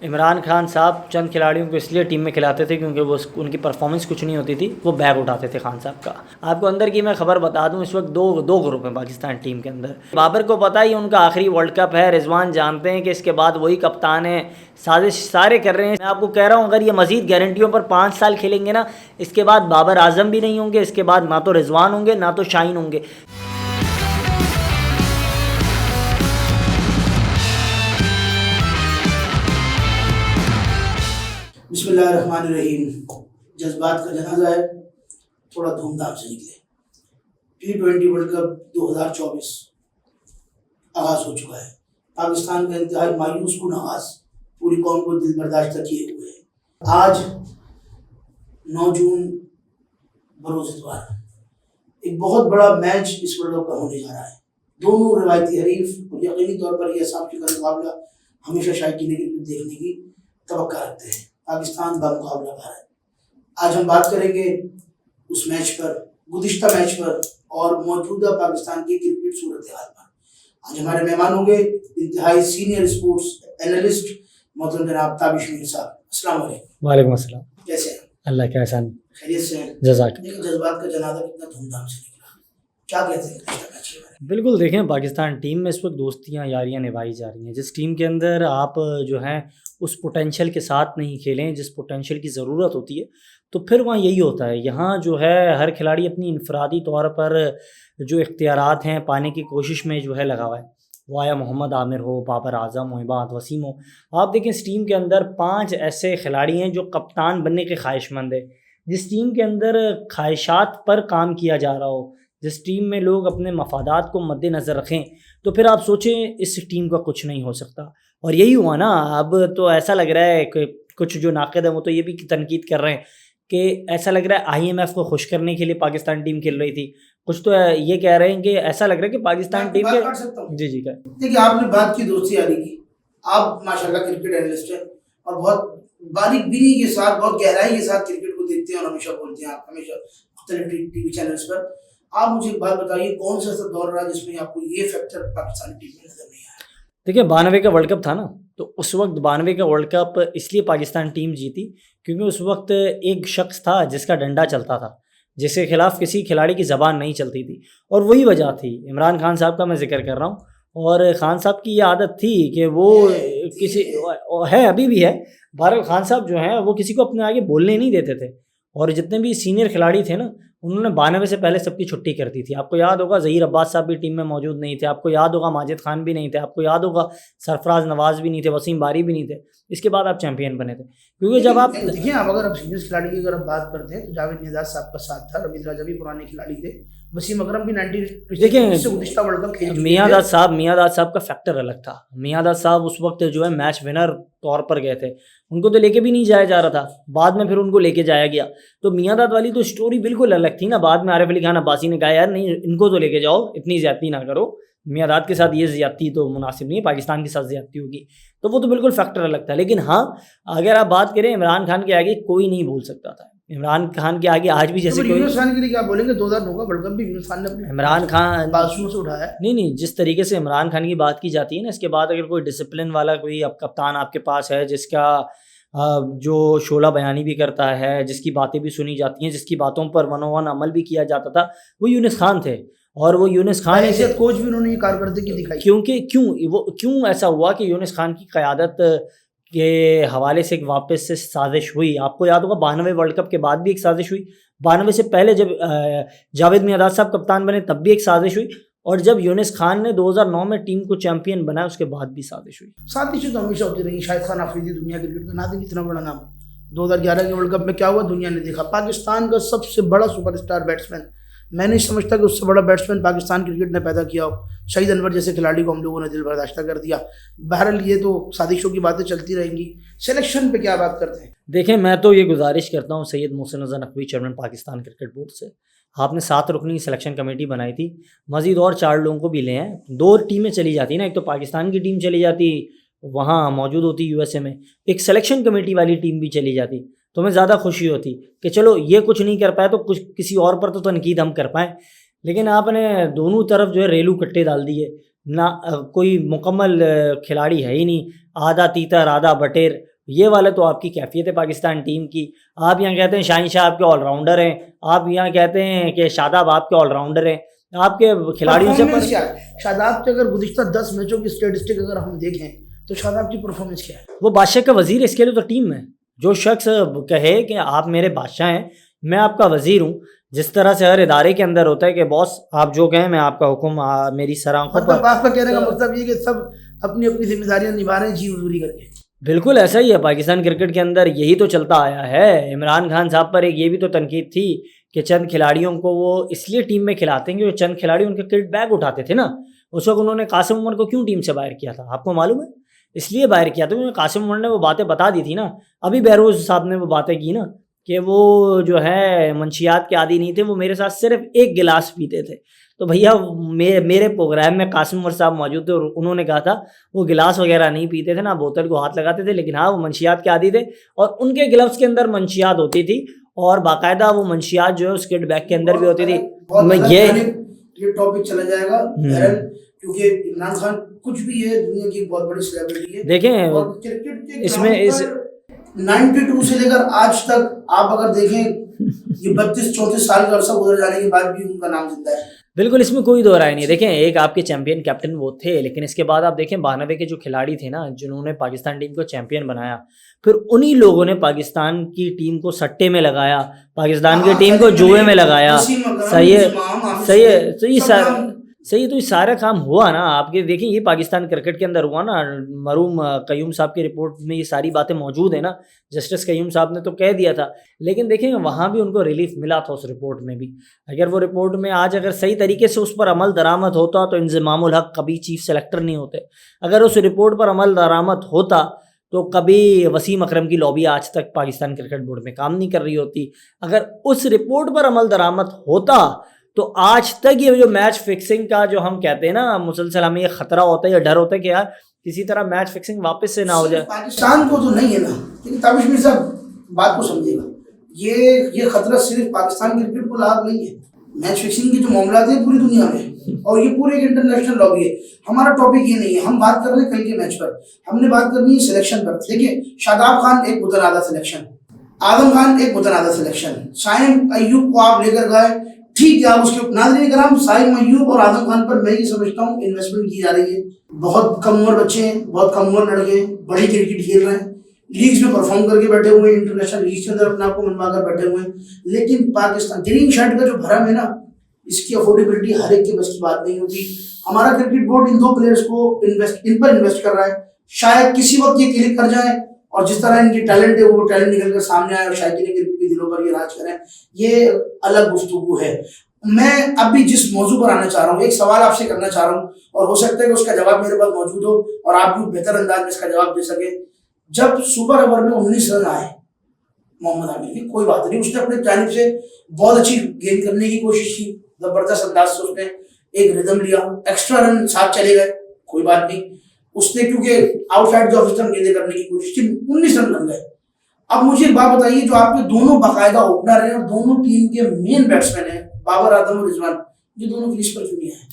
इमरान खान साहब चंद खिलाड़ियों को इसलिए टीम में खिलाते थे क्योंकि वो उनकी परफॉर्मेंस कुछ नहीं होती थी, वो बैग उठाते थे खान साहब का। आपको अंदर की मैं खबर बता दूं, इस वक्त दो ग्रुप हैं पाकिस्तान टीम के अंदर। बाबर को पता ही उनका आखिरी वर्ल्ड कप है, रिजवान जानते हैं कि इसके बाद वही कप्तान है, साजिश सारे कर रहे हैं। मैं आपको कह रहा हूँ अगर ये मजीद गारंटियों पर 5 साल खेलेंगे ना, इसके बाद बाबर आजम भी नहीं होंगे, इसके बाद ना तो रिजवान होंगे ना तो शाहीन होंगे। बिस्मिल्लाहिर्रहमानिर्रहीम। जज्बात का जनाजा है, थोड़ा धूमधाम से निकले। T20 वर्ल्ड कप 2024 आगाज हो चुका है। पाकिस्तान का इंतहाई मायूस कुन आगाज पूरी कौम को दिल बर्दाश्त किए हुए है। आज 9 जून बरोज़ इतवार एक बहुत बड़ा मैच इस वर्ल्ड कप का होने जा रहा है। दोनों रवायती हरीफ और यकीनी तौर पर यह साफ का मुकाबला हमेशा शायकीन क्रिकेट देखने की तवक्का रखते हैं। पाकिस्तान बामुकाबला भारत। आज हम बात करेंगे उस मैच पर, गुज़िश्ता मैच पर और मौजूदा पाकिस्तान की क्रिकेट सूरत हाल पर। आज हमारे मेहमान होंगे इंतहाई सीनियर स्पोर्ट्स एनालिस्ट मोहतरम जनाब ताबिश मीर साहब। अस्सलाम वालेकुम। वालेकुम अस्सलाम। कैसे हैं? अल्लाह का एहसान। खैरियत से हैं? जज़ाक। जज्बात का जनाजा कितना धूमधाम से निकला, क्या कहते हैं गुज़िश्ता मैच के बारे में? बिल्कुल, देखें पाकिस्तान टीम में इस वक्त दोस्तियाँ यारियाँ निभाई जा रही हैं। जिस टीम के अंदर आप जो हैं उस पोटेंशियल के साथ नहीं खेलें जिस पोटेंशियल की ज़रूरत होती है, तो फिर वहाँ यही होता है। यहाँ जो है हर खिलाड़ी अपनी इनफरादी तौर पर जो इख्तियारात हैं पाने की कोशिश में जो है लगा हुआ है। वो आया मोहम्मद आमिर हो, बाबर आज़म हो, इबाद वसीम हो, आप देखें इस टीम के अंदर 5 ऐसे खिलाड़ी हैं जो कप्तान बनने के ख्वाहिशमंद है। जिस टीम के अंदर ख्वाहिशात पर काम किया जा रहा हो, जिस टीम में लोग अपने मफादात को मद्देनज़र रखें, तो फिर आप सोचें इस टीम का कुछ नहीं हो सकता। और यही हुआ ना। अब तो ऐसा लग रहा है कि कुछ जो नाक़िद है वो तो ये भी तनकीद कर रहे हैं कि ऐसा लग रहा है IMF को खुश करने के लिए पाकिस्तान टीम खेल रही थी। कुछ तो ये कह रहे हैं कि ऐसा लग रहा है कि पाकिस्तान टीम के जी क्या देखिए, आपने बात की दोस्ती यारी की। आप माशाल्लाह क्रिकेट एनालिस्ट हैं और बहुत बारीक बीनी के साथ, बहुत गहराई के साथ क्रिकेट को देखते हैं और हमेशा बोलते हैं। आप हमेशा मुख्तलिफ टीवी चैनल्स पर। आप मुझे एक बात बताइए, कौन सा ऐसा दौर रहा जिसमें आपको ये फैक्टर पाकिस्तानी टीम में नजर नहीं आया? देखिए 92 का वर्ल्ड कप था ना, तो उस वक्त 92 का वर्ल्ड कप इसलिए पाकिस्तान टीम जीती क्योंकि उस वक्त एक शख्स था जिसका डंडा चलता था, जिसके खिलाफ किसी खिलाड़ी की ज़बान नहीं चलती थी। और वही वजह थी, इमरान खान साहब का मैं जिक्र कर रहा हूँ। और ख़ान साहब की ये आदत थी कि वो किसी है, अभी भी है। बहरहाल खान साहब जो हैं वो किसी को अपने आगे बोलने नहीं देते थे। और जितने भी सीनियर खिलाड़ी थे ना, उन्होंने 92 से पहले सबकी छुट्टी कर दी थी। आपको याद होगा ज़हीर अब्बास साहब भी टीम में मौजूद नहीं थे, आपको याद होगा माजिद खान भी नहीं थे, आपको याद होगा सरफराज नवाज़ भी नहीं थे, वसीम बारी भी नहीं थे। इसके बाद आप चैंपियन बने थे। क्योंकि जब आप देखिए, आप अगर आप सीनियर खिलाड़ी की अगर आप बात करते हैं तो जावेद नियाज़ साहब का साथ था, रमीज़ राजा भी पुराने खिलाड़ी थे, वसीम अकरम भी 90 देखिए गुज़िश्ता वर्ल्ड कप खेल मियांदाद साहब का फैक्टर अलग था। मियांदाद साहब उस वक्त जो है मैच विनर तौर पर गए थे, उनको तो लेके भी नहीं जाया जा रहा था, बाद में फिर उनको लेके जाया गया। तो मियांदाद वाली तो स्टोरी बिल्कुल अलग थी ना। बाद में आरिफ अली खान अब्बासी ने कहा यार नहीं, इनको तो लेके जाओ, इतनी ज़्यादती ना करो, मियांदाद के साथ ये ज़्यादती तो मुनासिब नहीं है, पाकिस्तान के साथ ज़्यादती होगी। तो वो तो बिल्कुल फैक्टर अलग था। लेकिन हाँ, अगर आप बात करें इमरान खान के आगे कोई नहीं बोल सकता था। इमरान खान के आगे आज भी जैसे तो यूनुस खान के लिए क्या बोलेंगे? 2009 का वर्ल्ड कप भी यूनुस खान ने अपने इमरान खान बाजुओं से उठाया। नहीं, जिस तरीके से इमरान खान की बात की जाती है ना, इसके बाद अगर कोई डिसिप्लिन वाला कोई अब कप्तान आपके पास है जिसका जो शोला बयानी भी करता है, जिसकी बातें भी सुनी जाती हैं, जिसकी बातों पर वनोवन अमल भी किया जाता था, वो यूनुस खान थे। और वो यूनुस खान ऐसे कोच भी उन्होंने कारकर्दगी दिखाई। क्यों ऐसा हुआ कि यूनुस खान की क़यादत के हवाले से एक वापस से साजिश हुई। आपको याद होगा 92 वर्ल्ड कप के बाद भी एक साजिश हुई, 92 से पहले जब जावेद मियांदाद साहब कप्तान बने तब भी एक साजिश हुई, और जब यूनुस खान ने 2009 में टीम को चैंपियन बनाया उसके बाद भी साजिश हुई। साजिशें तो हमेशा होती रही। शाहिद खान अफरीदी दुनिया क्रिकेट का नाम, इतना बड़ा नाम। 2011 के वर्ल्ड कप में क्या हुआ दुनिया ने देखा। पाकिस्तान का सबसे बड़ा सुपरस्टार बैट्समैन, मैं नहीं समझता कि उससे बड़ा बैट्समैन पाकिस्तान क्रिकेट ने पैदा किया हो। शहीद अनवर जैसे खिलाड़ी को हम लोगों ने दिल बर्दाश्त कर दिया। बहरहाल ये तो साजिशों की बातें चलती रहेंगी। सिलेक्शन पे क्या बात करते हैं? देखें, मैं तो ये गुजारिश करता हूँ Syed Mohsin Raza Naqvi chairman Pakistan cricket board से, आपने 7 रुकनी सिलेक्शन कमेटी बनाई थी, मज़ीद और 4 लोगों को भी ले हैं। 2 टीमें चली जाती ना, एक तो पाकिस्तान की टीम चली जाती, वहाँ मौजूद होती USA में, एक सिलेक्शन कमेटी वाली टीम भी चली जाती, तो हमें ज़्यादा खुशी होती कि चलो ये कुछ नहीं कर पाए तो कुछ किसी और पर तो तनकीद हम कर पाएँ। लेकिन आपने दोनों तरफ जो है रेलू कट्टे डाल दिए ना। कोई मुकम्मल खिलाड़ी है ही नहीं, आधा तीतर आधा बटेर। ये वाले तो आपकी कैफियत है पाकिस्तान टीम की। आप यहाँ कहते हैं शाहीन शाह आपके ऑलराउंडर हैं, आप यहाँ कहते हैं कि शादाब आपके ऑलराउंडर हैं, आपके खिलाड़ियों से परफॉर्मेंस क्या है शादाब के? अगर गुज़िश्ता 10 मैचों की स्टेटिस्टिक अगर हम देखें तो शादाब की परफॉर्मेंस क्या है? वो बादशाह का वजीर है, इसके लिए तो टीम है। जो शख्स कहे कि आप मेरे बादशाह हैं, मैं आपका वजीर हूँ, जिस तरह से हर इदारे के अंदर होता है कि बॉस आप जो कहें मैं आपका हुक्म मेरी सर आंखों पर। मतलब आपका कहने का मतलब ये कि सब अपनी अपनी जिम्मेदारियां निभा रहे हैं जी हजूरी करके। बिल्कुल ऐसा ही है, पाकिस्तान क्रिकेट के अंदर यही तो चलता आया है। इमरान खान साहब पर एक ये भी तो तनकीद थी कि चंद खिलाड़ियों को वो इसलिए टीम में खिलाते हैं कि वो चंद खिलाड़ी उनके किट बैग उठाते थे ना। उस वक्त उन्होंने कासिम उमर को क्यों टीम से बाहर किया था, आपको मालूम है? इसलिए बाहर किया था क्योंकि कासिम उमर ने वो बातें बता दी थी ना। अभी बहरोज साहब ने वो बातें की ना कि वो जो है मंशियात के आदी नहीं थे, वो मेरे साथ सिर्फ एक गिलास पीते थे। तो भैया मेरे प्रोग्राम में कासिम उमर साहब मौजूद थे और उन्होंने कहा था वो गिलास वगैरह नहीं पीते थे ना, बोतल को हाथ लगाते थे, लेकिन हाँ वो मंशियात के आदी थे और उनके ग्लव्स के अंदर मंशियात होती थी और बाकायदा वो मंशियात जो है उस किट बैग के अंदर भी होती थी। ये टॉपिक चला जाएगा क्योंकि इमरान खान कुछ भी है, दुनिया की बहुत बड़ी सेलिब्रिटी है। देखें क्रिकेट के इसमें इस 92 से लेकर आज तक आप अगर देखें ये 32-34 साल का अरसा गुजर जाने के बाद भी उनका नाम जिंदा है। बिल्कुल, इसमें कोई दो राय नहीं। देखें एक आपके चैंपियन कैप्टन वो थे, लेकिन इसके बाद आप देखें 92 के जो खिलाड़ी थे ना जिन्होंने पाकिस्तान टीम को चैंपियन बनाया, फिर उन्हीं लोगों ने पाकिस्तान की टीम को सट्टे में लगाया, पाकिस्तान की टीम को जुए में लगाया। सही है, सही है, सही। तो ये सारा काम हुआ ना आपके। देखें ये पाकिस्तान क्रिकेट के अंदर हुआ ना। मरूम कयूम साहब की रिपोर्ट में ये सारी बातें मौजूद है ना। जस्टिस कयूम साहब ने तो कह दिया था, लेकिन देखें वहाँ भी उनको रिलीफ मिला था उस रिपोर्ट में भी। अगर वो रिपोर्ट में आज अगर सही तरीके से उस पर अमल दरामद होता तो इंज़मामुल हक कभी चीफ सेलेक्टर नहीं होते। अगर उस रिपोर्ट पर अमल दरामद होता तो कभी वसीम अकरम की लॉबी आज तक पाकिस्तान क्रिकेट बोर्ड में काम नहीं कर रही होती। अगर उस रिपोर्ट पर अमल दरामद होता तो आज तक ये जो मैच फिक्सिंग का जो हम कहते हैं ना मुसलसल हमें ये खतरा होता है या डर होता है कि यार किसी तरह मैच फिक्सिंग वापस से ना हो जाए। पाकिस्तान को तो नहीं है ना, लेकिन ताबिश मीर साहब बात को समझेगा, ये खतरा सिर्फ पाकिस्तान क्रिकेट को लाभ नहीं है। मैच फिक्सिंग की जो मामला है पूरी दुनिया में और ये पूरे एक इंटरनेशनल लॉबी है। हमारा टॉपिक ये नहीं है, हम बात कर रहे हैं कल के मैच पर, हमने बात करनी है सिलेक्शन पर। देखिए शादाब खान एक मुतनाज़ा सिलेक्शन, आदम खान एक मुतनाज़ा सिलेक्शन, शाहिन अय्यूब को आप लेकर गए, ठीक है, आप उसके नाज़रीन कराम शाहिन अय्यूब और आदम खान पर मैं ये समझता हूँ इन्वेस्टमेंट की जा रही है। बहुत कम उम्र बच्चे हैं, बहुत कम उम्र लड़के हैं, बड़ी क्रिकेट खेल रहे हैं, लीग्स में परफॉर्म करके बैठे हुए हैं, इंटरनेशनल लीग्स के अंदर अपने आप को मनवा कर बैठे हुए हैं। लेकिन पाकिस्तान ग्रीन शर्ट का जो भरम है ना, इसकी अफोर्डेबिलिटी हर एक के बस की बात नहीं होती। हमारा क्रिकेट बोर्ड इन 2 प्लेयर्स को इन पर इन्वेस्ट कर रहा है, शायद किसी वक्त ये क्लिक कर जाए और जिस तरह इनकी टैलेंट है वो टैलेंट निकल कर सामने आए और शायद क्रिकेट के दिलों पर ये राज करें। ये अलग गुफ्तगू है। मैं अभी जिस मौजू पर आना चाह रहा हूँ, एक सवाल आपसे करना चाह रहा हूँ और हो सकता है कि उसका जवाब मेरे पास मौजूद हो और आप भी बेहतर अंदाज में इसका जवाब दे सके। जब सुपर ओवर में 19 रन आए मोहम्मद आमिर की, कोई बात नहीं, उसने अपने जानिब से बहुत अच्छी गेंद करने की कोशिश की, जबरदस्त अंदाज से उसने एक रिदम लिया, एक्स्ट्रा रन साथ चले गए, कोई बात नहीं, उसने क्योंकि आउटसाइड द ऑफ स्टंप गेंदें करने की कोशिश की, 19 रन बन गए। अब मुझे एक बात बताइए, जो आपके दोनों बाकायदा ओपनर हैं और दोनों टीम के मेन बैट्समैन हैं बाबर आजम और रिजवान, ये दोनों की लिस्ट पर क्यों नहीं है?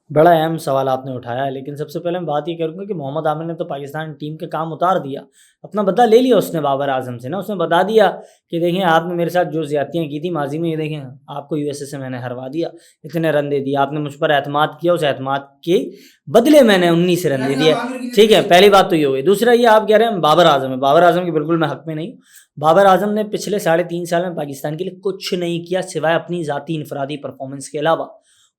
बड़ा अहम सवाल आपने उठाया है, लेकिन सबसे पहले मैं बात ये करूँगा कि मोहम्मद आमिर ने तो पाकिस्तान टीम के काम उतार दिया, अपना बदला ले लिया उसने बाबर आजम से ना। उसने बता दिया कि देखें आपने मेरे साथ जो ज़्यादतियाँ की थी माजी में, ये देखें आपको यूएसए से मैंने हरवा दिया, इतने रन दे दिए, आपने मुझ पर एतमाद किया, उस एतमाद के बदले मैंने 19 रन दे दिए। ठीक है, पहली बात तो ये हुई। दूसरा ये आप कह रहे हैं बाबर आजम है, बाबर आजम की बिल्कुल मैं हक में नहीं हूँ। बाबर आजम ने पिछले 3.5 साल में पाकिस्तान के लिए कुछ नहीं किया सिवाय अपनी ज़ाती इनफरादी परफॉर्मेंस के अलावा।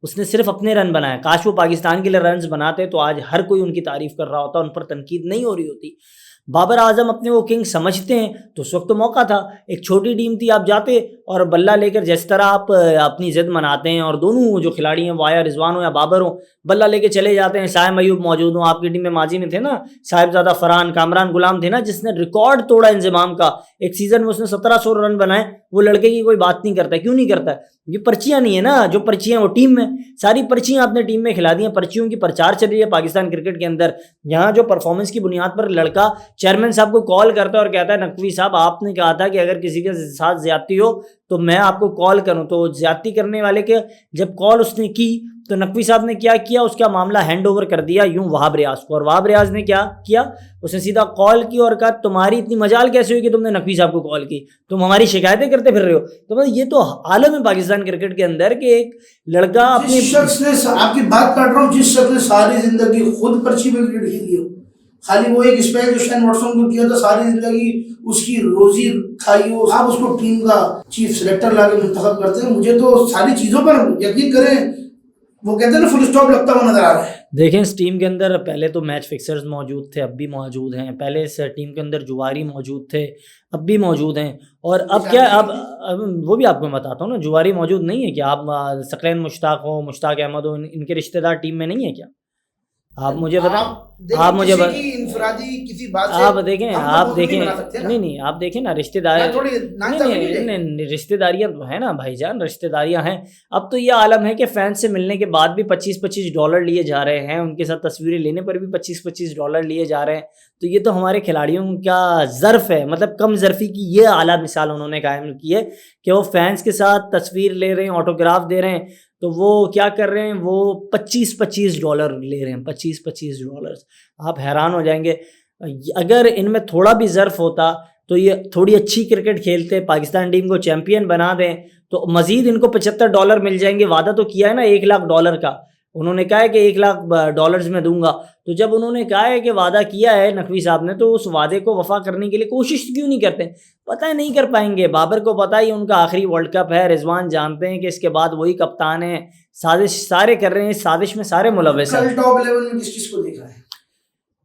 उसने सिर्फ अपने रन बनाए। काश वो पाकिस्तान के लिए रन्स बनाते तो आज हर कोई उनकी तारीफ कर रहा होता, उन पर तनकीद नहीं हो रही होती। बाबर आजम अपने वो किंग समझते हैं तो उस वक्त तो मौका था, एक छोटी टीम थी, आप जाते और बल्ला लेकर जिस तरह आप अपनी ज़िद मनाते हैं और दोनों जो खिलाड़ी हैं वाया रिजवान हो या बाबर हो, बल्ला लेके चले जाते हैं। साहिब अयूब मौजूद हो, आपकी टीम में माजी में थे ना, साहिबजादा फरहान, कामरान गुलाम थे ना, जिसने रिकॉर्ड तोड़ा इंजमाम का। एक सीज़न में उसने 1700 रन बनाए। वो लड़के की कोई बात नहीं करता, क्यों नहीं करता? ये पर्चियाँ नहीं है ना, जो पर्चियाँ वो टीम में, सारी पर्चियाँ आपने टीम में खिला दी हैं। पर्चियों की प्रचार चल रही है पाकिस्तान क्रिकेट के अंदर। यहाँ जो परफॉर्मेंस की बुनियाद पर लड़का चेयरमैन साहब को कॉल करता है और कहता है नकवी साहब आपने कहा था कि अगर किसी के साथ ज्यादती हो तो मैं आपको कॉल करूं, तो ज्यादती करने वाले के जब कॉल उसने की तो नकवी साहब ने क्या किया, उसका मामला हैंड ओवर कर दिया यूं वहाब रियाज को, और वहाब रियाज ने क्या किया, उसने सीधा कॉल की और कहा तुम्हारी इतनी मजाल कैसे हुई कि तुमने नकवी साहब को कॉल की, तुम हमारी शिकायतें करते फिर रहे हो। तो मतलब ये तो आलम है पाकिस्तान क्रिकेट के अंदर कि एक लड़का अपनी, जिस शख्स ने, आपकी बात काट रहा हूँ, जिस शख्स ने सारी जिंदगी खुद पर्ची पे क्रिकेट खेली हो, खाली वो एक स्पेल जो शेन वॉटसन को किया था, सारी जिंदगी उसकी रोजी खाई हो, आप उसको टीम का चीफ सिलेक्टर लाके मुंतखब करते हैं। मुझे तो सारी चीजों पर यकीन करें, वो कहते हैं ना, फुल स्टॉप लगता हुआ नजर आ रहा है। देखें इस टीम के अंदर पहले तो मैच फिक्सर्स मौजूद थे, अब भी मौजूद हैं, पहले इस टीम के अंदर जुवारी मौजूद थे, अब भी मौजूद हैं, और अब क्या, अब वो भी आपको बताता हूँ ना, जुवारी मौजूद नहीं है क्या, आप सकलैन मुश्ताक हो, मुश्ताक अहमद हो, इनके रिश्तेदार टीम में नहीं है क्या, आप मुझे बताओ, आप मुझे इंफरादी किसी बात से आप देखें, आप देखें, नहीं आप देखें ना, रिश्तेदारियां तो है ना भाईजान, रिश्तेदारियां हैं। अब तो ये आलम है कि फैन से मिलने के बाद भी $25-25 लिए जा रहे हैं, उनके साथ तस्वीरें लेने पर भी $25-25 लिए जा रहे हैं। तो ये तो हमारे खिलाड़ियों का ज़र्फ़ है, मतलब कम ज़र्फ़ी की ये आला मिसाल उन्होंने कायम की है कि वो फैंस के साथ तस्वीर ले रहे हैं, ऑटोग्राफ दे रहे हैं, तो वो क्या कर रहे हैं, वो $25-25 ले रहे हैं, $25-25। आप हैरान हो जाएंगे। अगर इनमें थोड़ा भी ज़र्फ़ होता तो ये थोड़ी अच्छी क्रिकेट खेलते, पाकिस्तान टीम को चैम्पियन बना दें, तो मज़ीद इनको $75 मिल जाएंगे। वादा तो किया है ना $1 लाख का, उन्होंने कहा है कि $1 लाख में दूंगा। तो जब उन्होंने कहा है कि वादा किया है नकवी साहब ने, तो उस वादे को वफ़ा करने के लिए कोशिश क्यों नहीं करते? पता है नहीं कर पाएंगे। बाबर को पता ही उनका आखिरी वर्ल्ड कप है, रिजवान जानते हैं कि इसके बाद वही कप्तान है, साजिश सारे कर रहे हैं, इस साजिश में सारे मुलव्वस हैं। टॉप लेवल में किस को देखा है?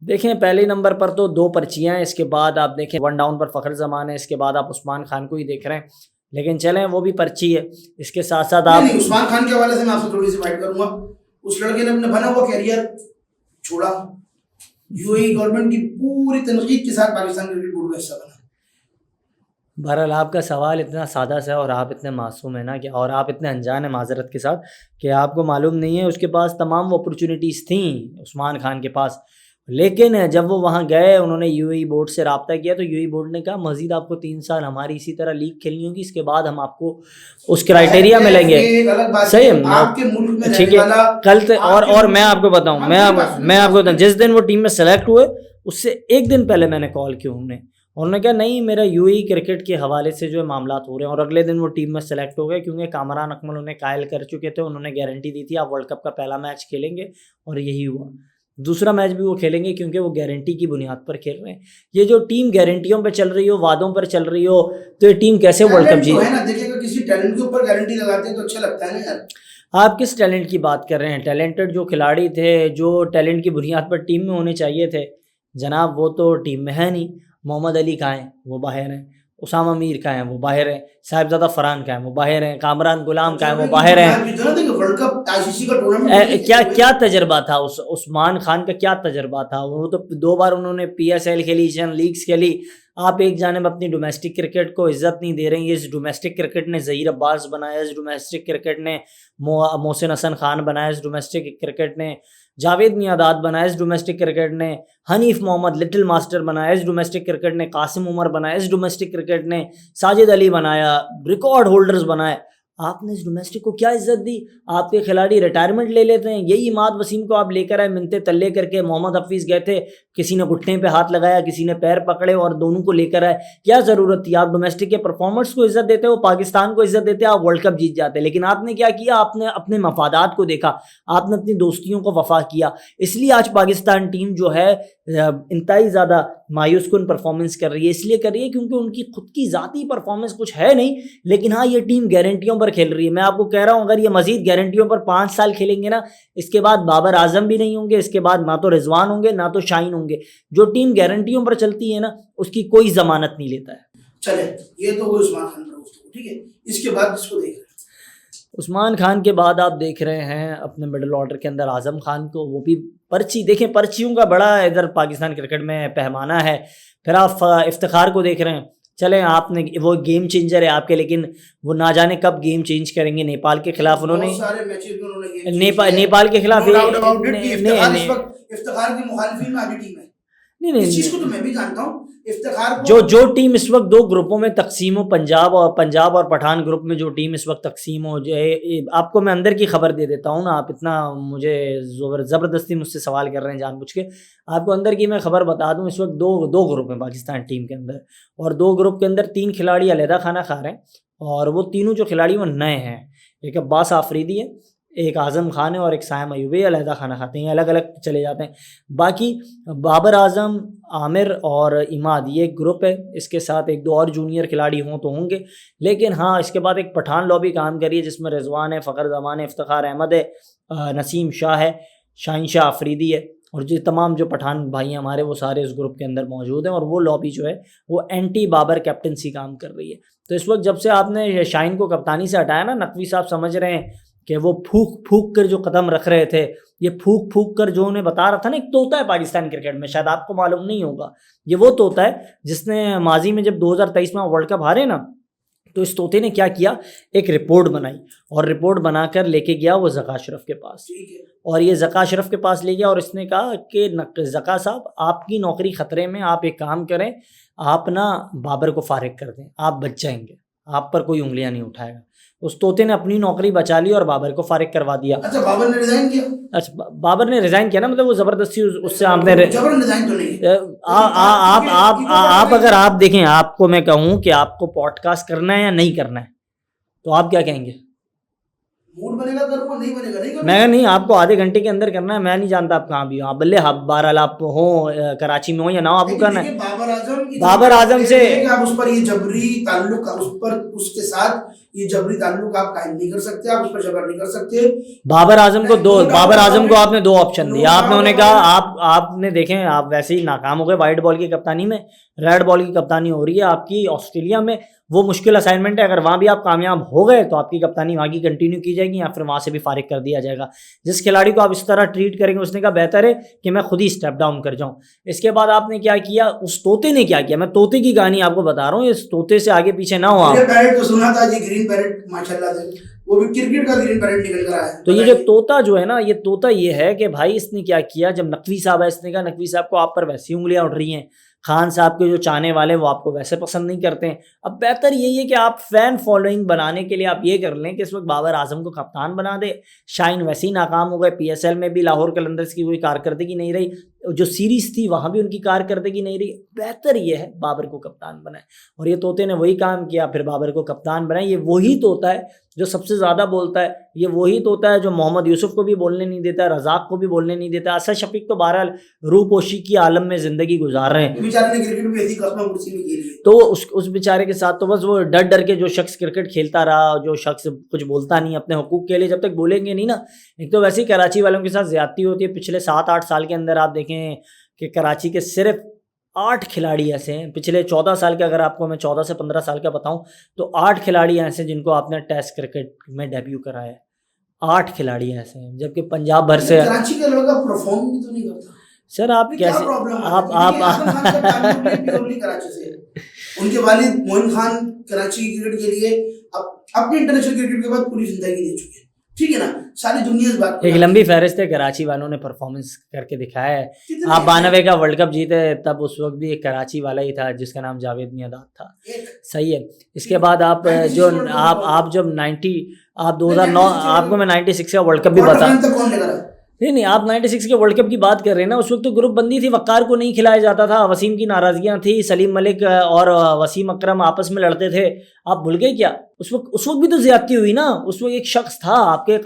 देखें पहले नंबर पर तो 2 पर्चियाँ हैं, इसके बाद आप देखें 1 डाउन पर फ़खर ज़मान है, इसके बाद आप उस्मान खान को ही देख रहे हैं, लेकिन चलें वो भी पर्ची है। इसके साथ साथ आप उस्मान खान के हवाले से मैं आपसे थोड़ी सी बात करूँगा। उस लड़के ने अपने बना हुआ कैरियर छोड़ा, यूएई गवर्नमेंट की पूरी तनकीद के साथ पाकिस्तान क्रिकेट बोर्ड का हिस्सा बना। बहरहाल आपका सवाल इतना सादा सा है और आप इतने मासूम हैं ना कि, और आप इतने अनजान हैं माजरत के साथ कि आपको मालूम नहीं है उसके पास तमाम वो अपॉर्चुनिटीज़ थी उस्मान खान के पास, लेकिन जब वो वहाँ गए, उन्होंने यूएई बोर्ड से रब्ता किया, तो यूएई बोर्ड ने कहा मज़ीद आपको 3 साल हमारी इसी तरह लीग खेलनी होगी, इसके बाद हम आपको उस क्राइटेरिया में लेंगे। सही है, आपके मुल्क में ठीक है। कल और मैं आपको बताऊँ, मैं आपको बताऊँ, जिस दिन वो टीम में सेलेक्ट हुए उससे 1 दिन पहले मैंने कॉल की उन्होंने कहा नहीं मेरा यूएई क्रिकेट के हवाले से जो है मामला हो रहे हैं, और अगले दिन वो टीम में सेलेक्ट हो गए, क्योंकि कामरान अकमल उन्हें कायल कर चुके थे, उन्होंने गारंटी दी थी आप वर्ल्ड कप का पहला मैच खेलेंगे, और यही हुआ। दूसरा मैच भी वो खेलेंगे क्योंकि वो गारंटी की बुनियाद पर खेल रहे हैं। ये जो टीम गारंटियों पर चल रही हो, वादों पर चल रही हो, तो ये टीम कैसे वर्ल्ड कप जीते? देखिएगा किसी टैलेंट के ऊपर गारंटी लगाते हैं तो अच्छा लगता है ना यार। आप किस टैलेंट की बात कर रहे हैं? टैलेंटेड जो खिलाड़ी थे, जो टैलेंट की बुनियाद पर टीम में होने चाहिए थे जनाब, वो तो टीम में है नहीं। मोहम्मद अली कहाँ हैं? वो बाहर हैं। उसामा मीर कहाँ हैं? वो बाहर हैं। साहिबजादा फरहान कहाँ हैं? वो बाहर हैं। कामरान गुलाम कहाँ हैं? वो बाहर हैं। क्या तजर्बा था उस्मान खान का? क्या तजर्बा था? वो तो 2 बार उन्होंने PSL खेली, एशियन लीग्स खेली। आप एक जानिब अपनी डोमेस्टिक क्रिकेट को इज्जत नहीं दे रहे हैं। इस डोमेस्टिक क्रिकेट ने ज़हीर अब्बास बनाया, इस डोमेस्टिक क्रिकेट ने मोहसिन हसन खान बनाया, इस डोमेस्टिक क्रिकेट ने जावेद मियादाद बनाया, इस डोमेस्टिक क्रिकेट ने हनीफ मोहम्मद लिटिल मास्टर बनाया, इस डोमेस्टिक क्रिकेट ने कासिम उमर बनाया, इस डोमेस्टिक क्रिकेट ने साजिद अली बनाया, रिकॉर्ड होल्डर्स बनाए। आपने इस डोमेस्टिक को क्या इज्जत दी? आपके खिलाड़ी रिटायरमेंट ले लेते हैं। यही इमाद वसीम को आप लेकर आए मिनते तल्ले करके। मोहम्मद हफीज़ गए थे, किसी ने घुटने पे हाथ लगाया, किसी ने पैर पकड़े और दोनों को लेकर आए। क्या ज़रूरत थी? आप डोमेस्टिक के परफॉर्मर्स को इज्जत देते हो, पाकिस्तान को इज्जत देते, आप वर्ल्ड कप जीत जाते। लेकिन आपने क्या किया? आपने अपने मफादात को देखा, आपने अपनी दोस्तियों को वफा किया। इसलिए आज पाकिस्तान टीम जो है इंतहाई ज़्यादा मायूस कुन परफॉर्मेंस कर रही है। इसलिए कर रही है क्योंकि उनकी खुद की ज़ाती परफॉर्मेंस कुछ है नहीं, लेकिन हाँ ये टीम गारंटियों पर खेल रही है। मैं आपको कह रहा हूँ अगर ये मजीद गारंटियों पर 5 साल खेलेंगे ना, इसके बाद बाबर आजम भी नहीं होंगे, इसके बाद ना तो रिजवान होंगे ना तो शाहीन होंगे। जो टीम गारंटियों पर चलती है ना, उसकी कोई जमानत नहीं लेता है। चले, ये तो वो उस्मान खान पर, ठीक है। इसके बाद किसको देख रहे हैं? उस्मान खान के बाद आप देख रहे हैं अपने मिडिल ऑर्डर के अंदर आज़म खान को। वो भी पर्ची देखें, पर्चियों का बड़ा इधर पाकिस्तान क्रिकेट में पैमाना है। फिर आप इफ्तिखार को देख रहे हैं। चलें, आपने वो गेम चेंजर है आपके, लेकिन वो ना जाने कब गेम चेंज करेंगे। नेपाल के खिलाफ उन्होंने नेपाल के खिलाफ इफ्तिखार की मुखालिफिन में आधी टीम है। नहीं इस चीज को तो मैं भी जानता हूँ। इफ्तिखार को जो टीम इस वक्त 2 ग्रुपों में तकसीम हो, पंजाब और पठान ग्रुप में जो टीम इस वक्त तकसीम हो जाए, आपको मैं अंदर की खबर दे देता हूँ ना, आप इतना मुझे ज़बरदस्ती मुझसे सवाल कर रहे हैं जानबूझ के। आपको अंदर की मैं खबर बता दूँ, इस वक्त दो ग्रुप हैं पाकिस्तान टीम के अंदर, और 2 ग्रुप के अंदर 3 खिलाड़ी अलहदा खाना खा रहे हैं, और वो तीनों जो खिलाड़ी वो नए हैं। एक अब्बास आफरीदी है, एक आज़म खान है, और एक सायम अयूबी अलहदा खाना खाते हैं, अलग अलग चले जाते हैं। बाकी बाबर आजम, आमिर और इमाद ये एक ग्रुप है, इसके साथ 1-2 और जूनियर खिलाड़ी हों तो होंगे। लेकिन हाँ, इसके बाद एक पठान लॉबी काम करी है जिसमें रिजवान है, फ़खर जमान है, इफ्तिखार अहमद है, नसीम शाह है, शाहीन शाह अफरीदी है, और जो तमाम जो पठान भाई हैं हमारे वो सारे इस ग्रुप के अंदर मौजूद हैं। और वो लॉबी जो है वो एंटी बाबर कैप्टनसी काम कर रही है। तो इस वक्त जब से आपने शाहीन को कप्तानी से हटाया ना, नकवी साहब समझ रहे हैं कि वो फूक कर जो कदम रख रहे थे, ये फूक कर जो उन्हें बता रहा था ना, एक तोता है पाकिस्तान क्रिकेट में, शायद आपको मालूम नहीं होगा, ये वो तोता है जिसने माजी में जब 2023 में वर्ल्ड कप हारे ना, तो इस तोते ने क्या किया, एक रिपोर्ट बनाई, और रिपोर्ट बनाकर लेके गया वो ज़का अशरफ के पास, और ये ज़का अशरफ के पास ले गया, और इसने कहा कि ज़का साहब आपकी नौकरी ख़तरे में, आप एक काम करें, आप ना बाबर को फारिग कर दें, आप बच जाएंगे, आप पर कोई उंगलियां नहीं उठाएगा। उस तोते ने अपनी नौकरी बचा ली और बाबर को फारिग करवा दिया। अच्छा, बाबर ने रिजाइन किया? अच्छा, बाबर ने रिजाइन किया ना, मतलब वो जबरदस्ती उससे आपने जबर रिजाइन तो नहीं। आप अगर आप देखें, आपको मैं कहूँ कि आपको पॉडकास्ट करना है या नहीं करना है, तो आप क्या कहेंगे? मूड बनेगा करूँगा, नहीं बनेगा नहीं करूँगा। मैं नहीं, आपको आधे घंटे के अंदर करना है, मैं नहीं जानता आप कहाँ भी हो, आप बल्ले बहरहाल आप हो कराची में हो या ना हो, आपको करना है। बाबर आजम से आप उस पर ये जबरी ताल्लुक, उस पर उसके साथ ये जबरी ताल्लुक आप कायम नहीं कर सकते, आप उस पर जबर नहीं कर सकते। बाबर आजम को आपने 2 ऑप्शन दिया, आपने उन्हें कहा आपने देखें, आप वैसे ही नाकाम हो गए वाइट बॉल की कप्तानी में, रेड बॉल की कप्तानी हो रही है आपकी ऑस्ट्रेलिया में, वो मुश्किल असाइनमेंट है, अगर वहाँ भी आप कामयाब हो गए तो आपकी कप्तानी वहाँ की कंटिन्यू की जाएगी, या फिर वहाँ से भी फारिग कर दिया जाएगा। जिस खिलाड़ी को आप इस तरह ट्रीट करेंगे, उसने कहा बेहतर है कि मैं खुद ही स्टेप डाउन कर जाऊँ। इसके बाद आपने क्या किया, उस तोते ने क्या किया, मैं तोते की कहानी आपको बता रहा हूँ, इस तोते से आगे पीछे ना हो आप। पैरेट तो सुना था जी, ग्रीन पैरेट माशाल्लाह से, वो भी क्रिकेट का ग्रीन पैरेट निकल कर आया। तो ये जो तोता जो है ना, ये तोता ये है कि भाई इसने क्या किया, जब नकवी साहब है, इसने कहा नकवी साहब को आप पर वैसी उंगलियां उठ रही हैं, खान साहब के जो चाहने वाले वो आपको वैसे पसंद नहीं करते हैं। अब बेहतर यही है कि आप फैन फॉलोइंग बनाने के लिए आप ये कर लें कि इस वक्त बाबर आजम को कप्तान बना दे। शाहीन वैसे ही नाकाम हो गए, PSL में भी लाहौर कलंदर्स की कोई कारकर्दगी नहीं रही, जो सीरीज़ थी वहाँ भी उनकी कारकर्दगी नहीं रही। बेहतर ये है बाबर को कप्तान बनाए, और ये तोते ने वही काम किया, फिर बाबर को कप्तान बनाए। ये वही तोता है जो सबसे ज़्यादा बोलता है, ये वही तोता है जो मोहम्मद यूसुफ को भी बोलने नहीं देता, रज़ाक को भी बोलने नहीं देता। असद शफीक तो बहरहाल रूपोशी की आलम में ज़िंदगी गुजार रहे हैं, तो उस बेचारे के साथ तो बस वो डर के जो शख्स क्रिकेट खेलता रहा, जो शख्स कुछ बोलता नहीं अपने हुकूक के लिए, जब तक बोलेंगे नहीं ना, एक तो वैसे ही कराची वालों के साथ ज़्यादती होती है। पिछले 7-8 साल के अंदर आप देखें कि कराची के सिर्फ 8 खिलाड़ी ऐसे हैं, पिछले 14 साल के, अगर आपको मैं 14 से 15 साल का बताऊं तो 8 खिलाड़ी ऐसे हैं जिनको आपने टेस्ट क्रिकेट में डेब्यू कराया है। 8 खिलाड़ी ऐसे हैं, जबकि पंजाब भर से। कराची का लड़का परफॉर्म भी तो नहीं करता सर, आप कैसे कराची से, उनके वालिद मोइन खान कराची क्रिकेट के लिए अपने इंटरनेशनल क्रिकेट के बाद पूरी जिंदगी दे चुके हैं, ठीक है ना, सारी दुनिया इस बात। एक लंबी फहरिस्त है, कराची वालों ने परफॉर्मेंस करके दिखाया है। आप 92 का वर्ल्ड कप जीते, तब उस वक्त भी एक कराची वाला ही था जिसका नाम जावेद मियांदाद था, सही है। इसके बाद आप जो आप जब 2009, आपको मैं 96 का वर्ल्ड कप भी बता, नहीं, आप 96 के वर्ल्ड कप की बात कर रहे हैं ना, उस वक्त तो ग्रुप बंदी थी, वक्कार को नहीं खिलाया जाता था, वसीम की नाराजगियां थी, सलीम मलिक और वसीम अकरम आपस में लड़ते थे, आप भूल गए क्या? उस वक्त भी तो ज्यादती हुई ना। उस वक्त एक शख्स था,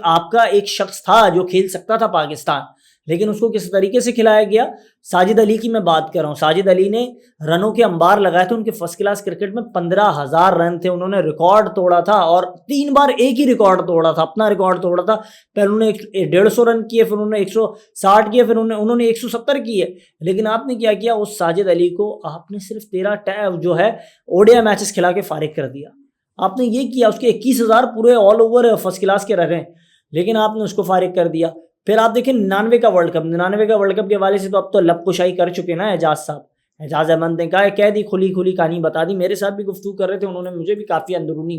आपका एक शख्स था जो खेल सकता था पाकिस्तान, लेकिन उसको किस तरीके से खिलाया गया। साजिद अली की मैं बात कर रहा हूँ, साजिद अली ने रनों के अंबार लगाए थे, उनके फर्स्ट क्लास क्रिकेट में 15,000 रन थे, उन्होंने रिकॉर्ड तोड़ा था, और 3 बार एक ही रिकॉर्ड तोड़ा था, अपना रिकॉर्ड तोड़ा था। पहले उन्होंने 150 रन किए, फिर उन्होंने 160 किए, फिर उन्होंने 170 किए। लेकिन आपने क्या किया, उस साजिद अली को आपने सिर्फ 13 जो है ओडीआई मैचेस खिला के फारिग कर दिया। आपने ये किया, उसके 21,000 पूरे ऑल ओवर फर्स्ट क्लास के रहे, लेकिन आपने उसको फारिग कर दिया। फिर आप देखें 99 का वर्ल्ड कप के हवाले से तो अब तो लबकुशाई कर चुके ना एजाज साहब। एजाज अहमद ने कह दी, खुली कहानी बता दी, मेरे साथ भी गुफ्तगू कर रहे थे, उन्होंने मुझे भी काफ़ी अंदरूनी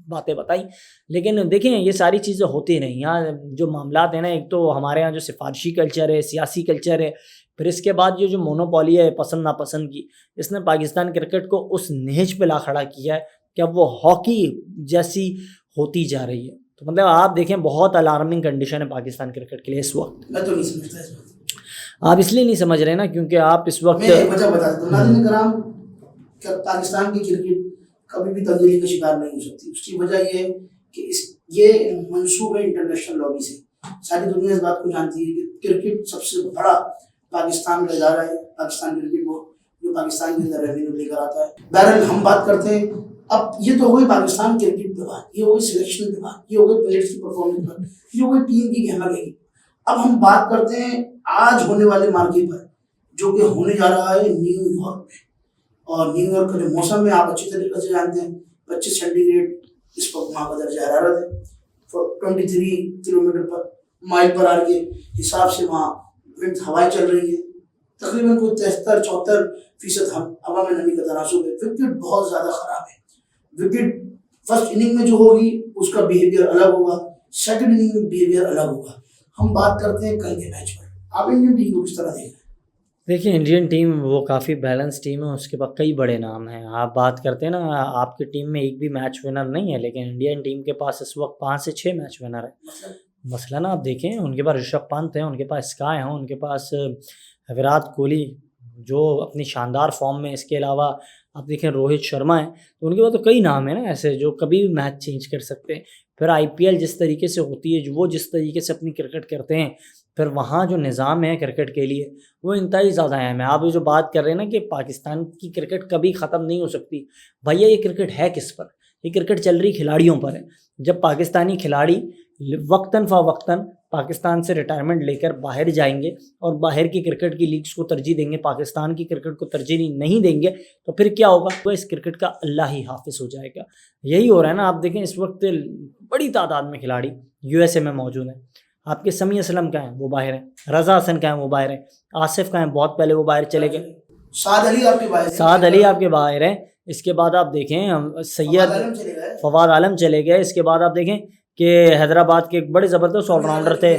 बातें बताई। लेकिन देखें, ये सारी चीज़ें होती नहीं। यहाँ जो मामलात हैं ना, एक तो हमारे यहाँ जो सिफारशी कल्चर है, सियासी कल्चर है, फिर इसके बाद ये जो मोनोपोली है पसंद नापसंद की, इसने पाकिस्तान क्रिकेट को उस निच पे ला खड़ा किया है कि अब वो हॉकी जैसी होती जा रही है। तो मतलब आप देखें बहुत अलार्मिंग कंडीशन है पाकिस्तान क्रिकेट के लिए इस वक्त। मैं तो नहीं समझता इस बात। आप इसलिए नहीं समझ रहे ना क्योंकि आप इस वक्त मैं एक वजह बता देता हूँ नाज़रीन कराम, क्या पाकिस्तान की क्रिकेट कभी भी तब्दीली का शिकार नहीं हो सकती। उसकी वजह ये है कि ये मंसूब है इंटरनेशनल लॉबी से। सारी दुनिया इस बात को जानती है कि क्रिकेट सबसे बड़ा पाकिस्तान का इदारा है, पाकिस्तान क्रिकेट बोर्ड, जो पाकिस्तान के अंदर रेवेन्यू लेकर आता है। बहरहाल हम बात करते हैं, अब ये तो हो गई पाकिस्तान क्रिकेट पे बात, ये हो गई सिलेक्शन पे बात, ये हो गई प्लेयर्स की परफॉर्मेंस पर, ये हो गई टीम की गहमा गहमी। अब हम बात करते हैं आज होने वाले मार्के पर, जो कि होने जा रहा है न्यूयॉर्क में। और न्यूयॉर्क का जो मौसम है आप अच्छी तरीके से जानते हैं, 25 सेंटीग्रेड इस वक्त वहाँ का दर्जा हरारत है। 23 किलोमीटर पर माइल पर आर के हिसाब से वहाँ हवाएं चल रही है। तकरीबन कोई 73-74% हवा में नमी का तनासुब है। विकेट बहुत ज़्यादा ख़राब है। विकेट फर्स्ट इनिंग में जो होगी उसका बिहेवियर अलग होगा, सेकंड इनिंग में बिहेवियर अलग होगा। हम बात करते हैं कल के मैच पर, आप इंडियन टीम को किस तरह देख रहे हैं? देखिए इंडियन टीम वो काफ़ी बैलेंस टीम है, उसके पास कई बड़े नाम हैं। आप बात करते हैं ना, आपकी टीम में एक भी मैच विनर नहीं है, लेकिन इंडियन टीम के पास इस वक्त 5 से 6 मैच विनर है। मसला ना आप देखें, उनके पास ऋषभ पंत हैं, उनके पास स्काई हैं, उनके पास विराट कोहली जो अपनी शानदार फॉर्म में, इसके अलावा आप देखें रोहित शर्मा है। तो उनके पास तो कई नाम है ना ऐसे जो कभी भी मैच चेंज कर सकते हैं। फिर आईपीएल जिस तरीके से होती है, वो जिस तरीके से अपनी क्रिकेट करते हैं, फिर वहाँ जो निज़ाम है क्रिकेट के लिए वो इंतहाई ज़्यादा अहम है। आप ये जो बात कर रहे हैं ना कि पाकिस्तान की क्रिकेट कभी ख़त्म नहीं हो सकती, भैया ये क्रिकेट है किस पर? ये क्रिकेट चल रही खिलाड़ियों पर है। जब पाकिस्तानी खिलाड़ी वक्तन फ़वक्तन पाकिस्तान से रिटायरमेंट लेकर बाहर जाएंगे और बाहर की क्रिकेट की लीग्स को तरजीह देंगे, पाकिस्तान की क्रिकेट को तरजीह नहीं देंगे, तो फिर क्या होगा? तो इस क्रिकेट का अल्लाह ही हाफिज़ हो जाएगा। यही हो रहा है ना। आप देखें इस वक्त बड़ी तादाद में खिलाड़ी यूएसए में मौजूद हैं। आपके समी असलम का हैं, वो बाहर हैं। रज़ा हसन का हैं, वो बाहर हैं। आसिफ का हैं, बहुत पहले वो बाहर चले गए। साद अली आपके बाहर हैं। साद अली आपके बाहर हैं। इसके बाद आप देखें सैयद फवाद आलम चले गए। इसके बाद आप देखें कि हैदराबाद के एक बड़े ज़बरदस्त ऑलराउंडर थे,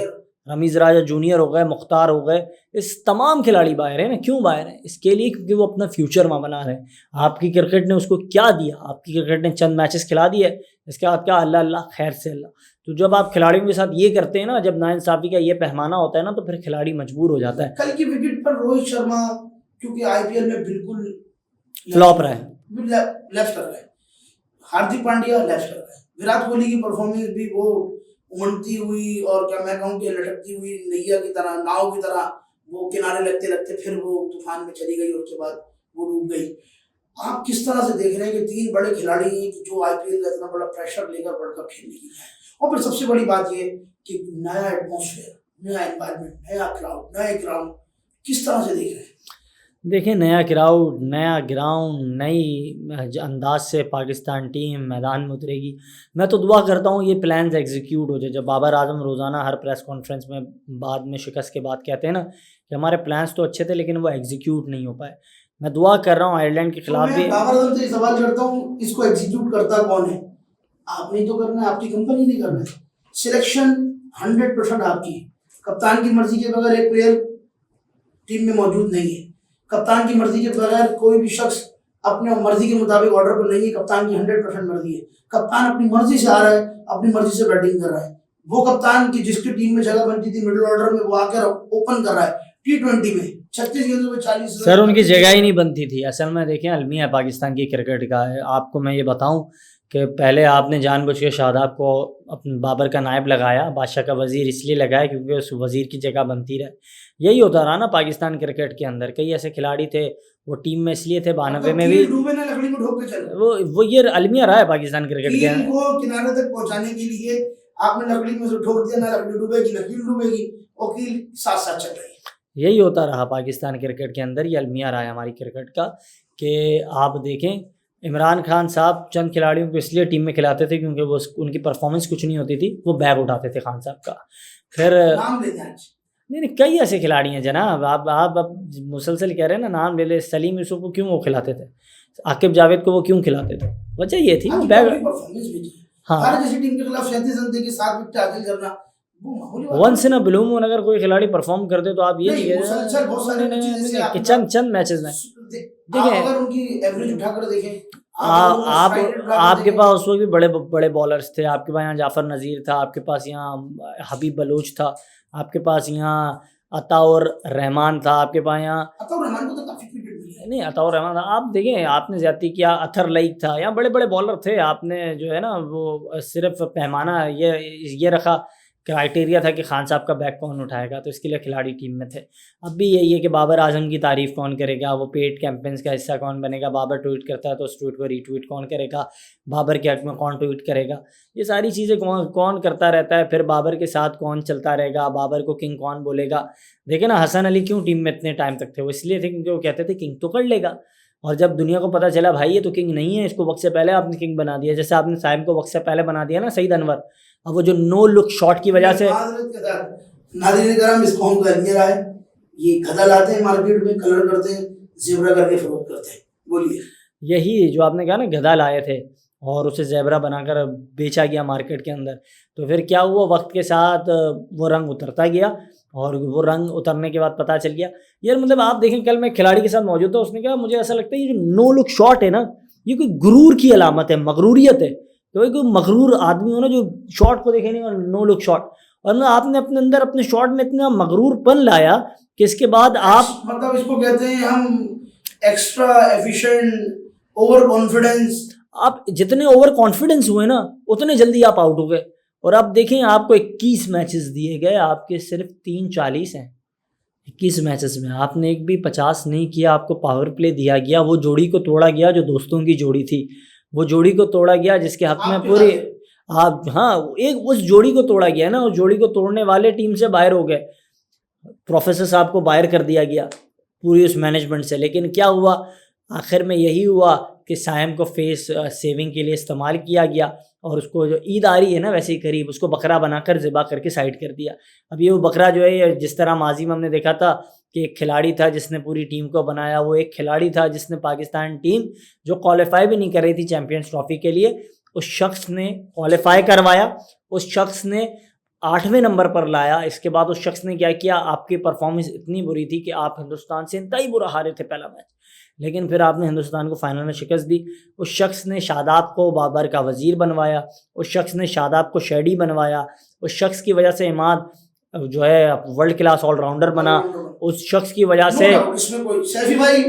रमीज़ राजा जूनियर हो गए, मुख्तार हो गए। इस तमाम खिलाड़ी बाहर हैं ना। क्यों बाहर हैं? इसके लिए क्योंकि वो अपना फ्यूचर वहाँ बना रहे हैं। आपकी क्रिकेट ने उसको क्या दिया? आपकी क्रिकेट ने चंद मैचेस खिला दिए, इसके बाद क्या अल्लाह अल्लाह खैर से अल्लाह। तो जब आप खिलाड़ियों के साथ ये करते हैं ना, जब नाइंसाफ़ी का ये पैमाना होता है ना, तो फिर खिलाड़ी मजबूर हो जाता है। कल की विकेट पर रोहित शर्मा क्योंकि आईपीएल में बिल्कुल फ्लॉप रहा है, लेफ्ट कर रहा है। हार्दिक पांड्या लेफ्ट कर रहा है। विराट कोहली की परफॉर्मेंस भी वो उमड़ती हुई और क्या मैं कहूँ कि लटकती हुई नैया की तरह, नाव की तरह वो किनारे लगते लगते फिर वो तूफान में चली गई और उसके बाद वो डूब गई। आप किस तरह से देख रहे हैं कि 3 बड़े खिलाड़ी जो आईपीएल का इतना बड़ा प्रेशर लेकर वर्ल्ड कप खेलने की है, और फिर सबसे बड़ी बात ये कि नया एटमॉस्फेयर, नया एनवायरनमेंट, नया क्राउड, नए ग्राउंड, किस तरह से देख रहे हैं? देखिए नया क्राउड, नया ग्राउंड, नई अंदाज से पाकिस्तान टीम मैदान में उतरेगी। मैं तो दुआ करता हूँ ये प्लान्स एग्जीक्यूट हो जाए। जब बाबर आजम रोज़ाना हर प्रेस कॉन्फ्रेंस में बाद में शिकस्त के बाद कहते हैं ना कि हमारे प्लान्स तो अच्छे थे लेकिन वो एग्जीक्यूट नहीं हो पाए। मैं दुआ कर रहा हूँ आयरलैंड के खिलाफ भी। बाबर आजम से सवाल करता हूँ, इसको एग्जीक्यूट करता कौन है? आप नहीं तो करना है, आपकी कंपनी नहीं करना है। सिलेक्शन 100% आपकी। कप्तान की मर्जी के बगैर एक प्लेयर टीम में मौजूद नहीं है। कप्तान की मर्जी के बगैर कोई भी शख्स अपने मर्जी के मुताबिक ऑर्डर पर नहीं है। कप्तान की 100% मर्जी है। कप्तान अपनी मर्जी से आ रहा है, अपनी मर्जी से बैटिंग कर रहा है। वो कप्तान की जिसकी टीम में जगह बनती थी मिडिल ऑर्डर में, वो आकर ओपन कर रहा है। T20 में 36 गेंदों में 40 सर उनकी जगह ही नहीं बनती थी। असल में देखें अलमिया पाकिस्तान की क्रिकेट का है। आपको मैं ये बताऊं कि पहले आपने जानबूझ के शादाब को अपने बाबर का नायब लगाया, बादशाह का वज़ीर इसलिए लगाया क्योंकि उस वज़ीर की जगह बनती रहे। यही होता रहा ना पाकिस्तान क्रिकेट के अंदर। कई ऐसे खिलाड़ी थे वो टीम में इसलिए थे, 92 में भी डूबे ना लकड़ी में ठोक के चले। वो ये अलमिया रहा है पाकिस्तान क्रिकेट के अंदर। को किनारे तक पहुंचाने के लिए आपने लकड़ी में से ठोक दिया, ना लकड़ी डूबेगी ना कील डूबेगी, और कील साथ साथ चल रही है। यही होता रहा पाकिस्तान क्रिकेट के अंदर। ये अलमिया रहा है हमारी क्रिकेट का कि आप देखें इमरान खान साहब चंद खिलाड़ियों को इसलिए टीम में खिलाते थे क्योंकि वो उनकी परफॉर्मेंस कुछ नहीं होती थी, वो बैग उठाते थे खान साहब का। फिर नाम लेते हैं नहीं कई ऐसे खिलाड़ी हैं जनाब। आप मुसलसल कह रहे हैं ना, नाम ले ले। सलीम यूसुफ को क्यों वो खिलाते थे? आकिब जावेद को वो क्यों खिलाते थे? वजह ये थी वो बैग। परफॉर्मेंस भी हाँ, जैसी टीम के खिलाफ 37 रन देके 7 विकेट हासिल करना वो मामूली बात once in a blue moon अगर कोई खिलाड़ी परफॉर्म करते तो आप ये नहीं, नहीं वो सर सर बहुत सारे नहीं, जैसे आपके चंद चंद मैचेस में आप देखिए अगर उनकी एवरेज उठाकर देखें, आ, आप अगर उनका आप स्ट्राइक रेट उठाकर आपके देखें, पास उस वक्त भी बड़े बड़े बॉलर्स थे। आपके पास यहाँ जाफर नज़ीर था, आपके पास यहाँ हबीब बलूच था, आपके पास यहाँ अताउर रहमान था, आपके पास यहाँ अताउर रहमान को तो काफी क्रिकेट मिली है। नहीं अताउर रहमान था। आप देखें आपने ज्यादती किया, अथर लईक था, यहाँ बड़े बड़े बॉलर थे। आपने जो है ना वो सिर्फ पैमाना ये रखा, क्राइटेरिया था कि खान साहब का बैग कौन उठाएगा, तो इसके लिए खिलाड़ी टीम में थे। अब भी यही है कि बाबर आजम की तारीफ़ कौन करेगा, वो पेड कैंपेन्स का हिस्सा कौन बनेगा, बाबर ट्वीट करता है तो उस ट्वीट को रीट्वीट कौन करेगा, बाबर के हक में कौन ट्वीट करेगा, ये सारी चीज़ें कौन कौन करता रहता है। फिर बाबर के साथ कौन चलता रहेगा, बाबर को किंग कौन बोलेगा। देखे ना हसन अली क्यों टीम में इतने टाइम तक थे, वो इसलिए थे क्योंकि वो कहते थे किंग तो कर लेगा। और जब दुनिया को पता चला भाई ये तो किंग नहीं है, इसको वक्त से पहले आपने किंग बना दिया, जैसे आपने साइम को वक्त से पहले बना दिया ना सईद अनवर। अब वो जो नो लुक शॉट की वजह से नाज़रीन करम इस कौम का अलमीरा है, ये गधा लाते हैं मार्केट में, कलर करते हैं, ज़ेब्रा करके फरोख्त करते हैं। बोलिए यही जो आपने कहा ना गधा लाए थे और उसे ज़ेबरा बनाकर बेचा गया मार्केट के अंदर, तो फिर क्या हुआ वक्त के साथ वो रंग उतरता गया। और वो रंग उतरने के बाद पता चल गया यार, मतलब आप देखें कल मैं खिलाड़ी के साथ मौजूद था, उसने कहा मुझे ऐसा लगता है ये जो नो लुक शॉट है ना, ये कोई गुरूर की अलामत है, मगरूरियत है। तो कोई मगरूर आदमी हो ना जो शॉट को देखे नहीं और नो लुक शॉट, और ना आपने अपने अंदर अपने शॉट में इतना मगरूरपन लाया कि इसके बाद आप मतलब इसको कहते हैं हम एक्स्ट्रा एफिशिएंट ओवर कॉन्फिडेंस। आप जितने ओवर कॉन्फिडेंस हुए ना उतने जल्दी आप आउट हो गए। और आप देखें आपको 21 मैचेस दिए गए, आपके सिर्फ 3 40 हैं 21 मैचेस में, आपने एक भी 50 नहीं किया। आपको पावर प्ले दिया गया, वो जोड़ी को तोड़ा गया जो दोस्तों की जोड़ी थी, वो जोड़ी को तोड़ा गया जिसके हक में पूरे आप हाँ एक उस जोड़ी को तोड़ा गया ना, उस जोड़ी को तोड़ने वाले टीम से बाहर हो गए, प्रोफेसर साहब को बाहर कर दिया गया पूरी उस मैनेजमेंट से। लेकिन क्या हुआ आखिर में, यही हुआ कि साइम को फेस सेविंग के लिए इस्तेमाल किया गया और उसको जो ईद आ रही है ना वैसे ही करीब उसको बकरा बनाकर ज़िबा करके साइड कर दिया। अब ये वो बकरा जो है, जिस तरह माजी में हमने देखा था कि एक खिलाड़ी था जिसने पूरी टीम को बनाया, वो एक खिलाड़ी था जिसने पाकिस्तान टीम जो क्वालिफाई भी नहीं कर रही थी चैम्पियंस ट्रॉफी के लिए, उस शख्स ने क्वालिफाई करवाया, उस शख्स ने 8वें नंबर पर लाया। इसके बाद उस शख्स ने क्या किया, आपकी परफॉर्मेंस इतनी बुरी थी कि आप हिंदुस्तान से इंतहाई बुरा हारे थे पहला मैच, लेकिन फिर आपने हिंदुस्तान को फाइनल में शिकस्त दी। उस शख्स ने शादाब को बाबर का वज़ीर बनवाया, उस शख्स ने शादाब को शेडी बनवाया, उस शख्स की वजह से इमाद जो है वर्ल्ड क्लास ऑलराउंडर बना, उस शख्स की वजह से इसमें कोई सैफी भाई,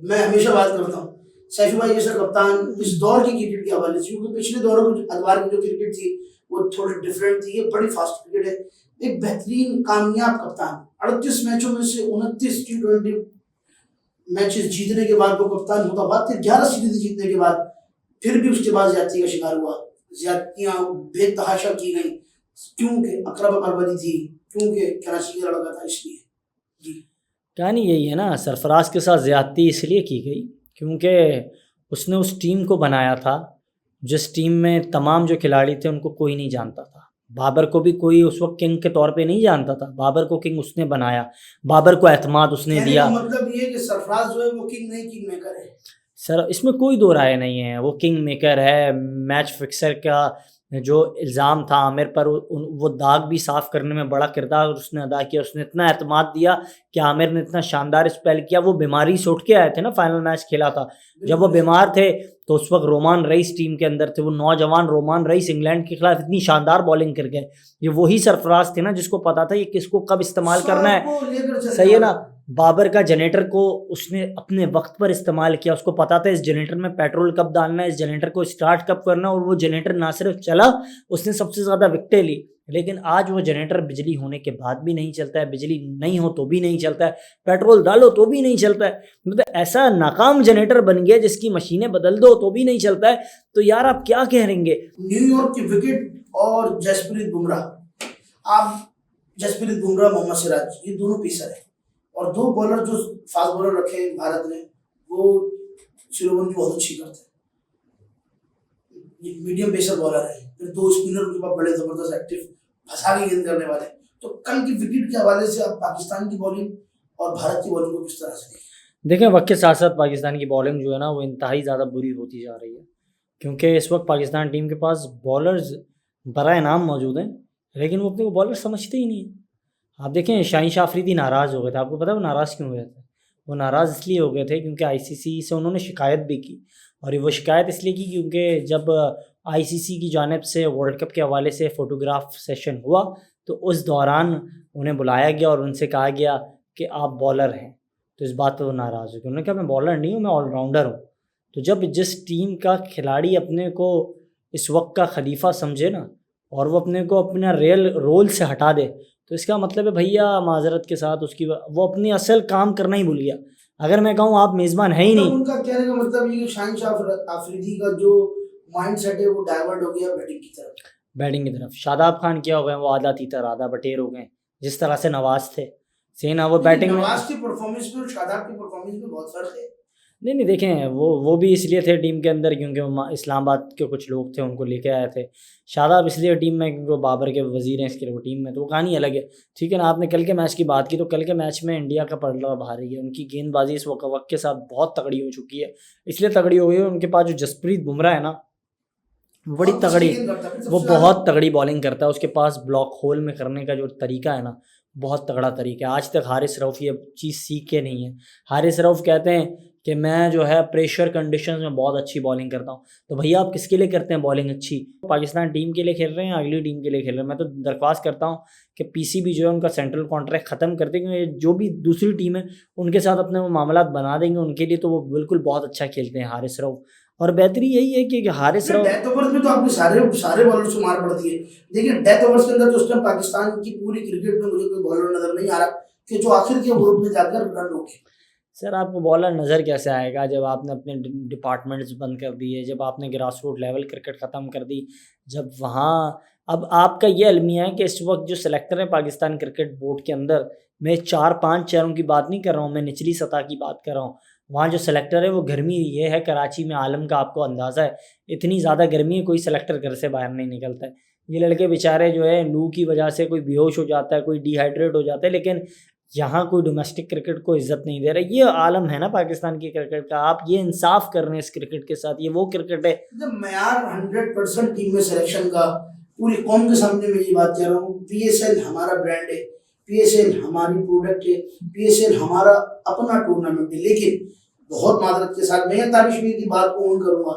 मैं हमेशा बात करता हूँ सैफी भाई जैसा कप्तान इस दौर की क्रिकेट के हवाले से, क्योंकि पिछले दौरों में अदवार की जो क्रिकेट थी वो थोड़ी डिफरेंट थी, ये बड़ी फास्ट क्रिकेट है। एक बेहतरीन कामयाब कप्तान, 38 मैचों में से 29 T20 मैचेस जीतने के बाद वो कप्तान होता हुआ, फिर 11 सीरीज जीतने के बाद फिर भी उसके बाद ज्यादती का शिकार हुआ, ज्यादतियां बेतहाशा की गई, क्योंकि अकरम बरबरी थी, क्योंकि कराची का लड़का था, इसलिए जी कहानी यही है ना। सरफराज के साथ ज्यादती इसलिए की गई क्योंकि उसने उस टीम को बनाया था जिस टीम में तमाम जो खिलाड़ी थे उनको कोई नहीं जानता था। बाबर को भी कोई उस वक्त किंग के तौर पे नहीं जानता था, बाबर को किंग उसने बनाया, बाबर को एतमाद उसने दिया। मतलब ये कि सरफराज जो है वो किंग नहीं, किंग मेकर है सर, इसमें कोई दो राय नहीं है, वो किंग मेकर है। मैच फिक्सर का जो इल्ज़ाम था आमिर पर, वो दाग भी साफ़ करने में बड़ा किरदार उसने अदा किया। उसने इतना एतमाद दिया कि आमिर ने इतना शानदार स्पेल किया। वो बीमारी से उठ के आए थे ना, फाइनल मैच खेला था, जब वो बीमार थे तो उस वक्त रोमान रईस टीम के अंदर थे। वो नौजवान रोमान रईस इंग्लैंड के खिलाफ इतनी शानदार बॉलिंग कर गए। ये वही सरफराज थे ना जिसको पता था ये किसको कब इस्तेमाल करना है। सही है ना। बाबर का जनरेटर को उसने अपने वक्त पर इस्तेमाल किया, उसको पता था इस जनरेटर में पेट्रोल कब डालना है, इस जनरेटर को स्टार्ट कब करना, और वो जनरेटर ना सिर्फ चला, उसने सबसे ज़्यादा विकेटें ली। लेकिन आज वो जनरेटर बिजली होने के बाद भी नहीं चलता है, बिजली नहीं हो तो भी नहीं चलता है, पेट्रोल डालो तो भी नहीं चलता है। मतलब ऐसा नाकाम जनरेटर बन गया जिसकी मशीनें बदल दो तो भी नहीं चलता है। तो यार आप क्या कहेंगे। न्यूयॉर्क की विकेट और जसप्रीत बुमराह, आप जसप्रीत बुमराह मोहम्मद सिराज, ये दोनों पेसर है, और दो बॉलर जो फास्ट बॉलर रखे भारत ने, वो शिरोमन बहुत अच्छी करते हैं, मीडियम पेसर बॉलर है, फिर दो स्पिनर उनके पास बड़े जबरदस्त एक्टिव फंसा के गेंद करने वाले। तो कल की विकेट के हवाले से आप पाकिस्तान की बॉलिंग और भारत की बॉलिंग को किस तरह से देखें। वक्त के साथ साथ पाकिस्तान की बॉलिंग जो है ना वो इंतहाई ज़्यादा बुरी होती जा रही है, क्योंकि इस वक्त पाकिस्तान टीम के पास बॉलर्स बड़ा इनाम मौजूद हैं, लेकिन वो अपने को बॉलर समझते ही नहीं है। आप देखें शाहीन शाह अफरीदी नाराज़ हो गए थे, आपको पता है वो नाराज़ क्यों हुए थे? वो नाराज़ इसलिए हो गए थे क्योंकि आईसीसी से उन्होंने शिकायत भी की, और वो शिकायत इसलिए की क्योंकि जब आईसीसी की जानिब से वर्ल्ड कप के हवाले से फ़ोटोग्राफ सेशन हुआ तो उस दौरान उन्हें बुलाया गया और उनसे कहा गया कि आप बॉलर हैं। तो इस बात पर वो नाराज़ हो गए। उन्होंने कहा मैं बॉलर नहीं हूँ, मैं ऑलराउंडर हूँ। तो जब जिस टीम का खिलाड़ी अपने को इस वक्त का खलीफा समझे ना, और वो अपने को अपना रियल रोल से हटा दे, तो इसका मतलब है भैया माजरत के साथ उसकी वो अपनी असल काम करना ही भूल गया। अगर मैं कहूँ आप मेज़बान है ही मतलब नहीं। उनका कहने का मतलब ये कि शाहीन शाह अफरीदी का जो माइंडसेट है वो डाइवर्ट हो गया बैटिंग की तरफ। बैटिंग की तरफ शादाब खान क्या हो गए, वो आधा तीतर आधा बटेर हो गए, जिस तरह से नवाज थे सेम ना वो बैटिंग में। नवाज की परफॉर्मेंस में और शादाब की परफॉर्मेंस में बहुत फर्क है। नहीं देखें वो भी इसलिए थे टीम के अंदर क्योंकि वो इस्लामाबाद के कुछ लोग थे उनको लेके आए थे। शादाब इसलिए टीम में क्योंकि वो बाबर के वजीर हैं, इसके लिए वो टीम में, तो वो कहानी अलग है। ठीक है ना, आपने कल के मैच की बात की तो कल के मैच में इंडिया का पलड़ा भारी है। उनकी गेंदबाजी इस वक्त के साथ बहुत तगड़ी हो चुकी है, इसलिए तगड़ी हो गई है उनके पास जो जसप्रीत बुमराह है ना, बड़ी तगड़ी, वो बहुत तगड़ी बॉलिंग करता है। उसके पास ब्लॉक होल में करने का जो तरीका है ना, बहुत तगड़ा तरीका है। आज तक हारिस रऊफ़ ये चीज़ सीख के नहीं है। हारिस रऊफ़ कहते हैं कि मैं जो है प्रेशर कंडीशंस में बहुत अच्छी बॉलिंग करता हूँ। तो भैया आप किसके लिए करते हैं बॉलिंग अच्छी? पाकिस्तान टीम के लिए खेल रहे हैं, अगली टीम के लिए खेल रहे हैं। मैं तो दरख्वास्त करता हूँ कि पीसीबी जो है उनका सेंट्रल कॉन्ट्रैक्ट ख़त्म कर दें, क्योंकि जो भी दूसरी टीम है उनके साथ अपने वो मामला बना देंगे उनके लिए, तो वो बिल्कुल बहुत अच्छा खेलते हैं हारिस रऊफ़। और बेहतरी यही है कि हारिस रऊफ़ डेथ ओवर्स में तो आपने सारे बॉलर्स को मार पड़ती है। देखिए डेथ ओवर्स के अंदर तो उस टाइम पाकिस्तान की पूरी क्रिकेट में मुझे कोई बॉलर नजर नहीं आ रहा कि जो आखिर के ओवर में जाकर रन रोके। सर आपको बॉलर नज़र कैसे आएगा जब आपने अपने डिपार्टमेंट्स बंद कर दिए, जब आपने ग्रास रूट लेवल क्रिकेट ख़त्म कर दी, जब वहाँ अब आपका ये अलमिया है कि इस वक्त जो सेलेक्टर है पाकिस्तान क्रिकेट बोर्ड के अंदर, मैं 4-5 चेहरों की बात नहीं कर रहा हूँ, मैं निचली सतह की बात कर रहा हूँ। वहाँ जो सेलेक्टर है वो गर्मी ये है, कराची में आलम का आपको अंदाज़ा है, इतनी ज़्यादा गर्मी है कोई सेलेक्टर घर से बाहर नहीं निकलता है। ये लड़के बेचारे जो है लू की वजह से कोई बेहोश हो जाता है, कोई डिहाइड्रेट हो जाता है, लेकिन यहाँ कोई डोमेस्टिक क्रिकेट को इज्जत नहीं दे रहा। ये आलम है ना पाकिस्तान की क्रिकेट का, आप ये इंसाफ कर रहे हैं इस क्रिकेट के साथ। ये वो क्रिकेट है जब मैयार 100% टीम में सिलेक्शन का पूरी कौम के सामने मैं ये बात कह रहा हूँ। पीएसएल हमारा ब्रांड है, पीएसएल हमारी प्रोडक्ट है, पीएसएल हमारा अपना टूर्नामेंट है, लेकिन बहुत मादरत के साथ मैं तारिशवीर की बात को ऑन करूंगा,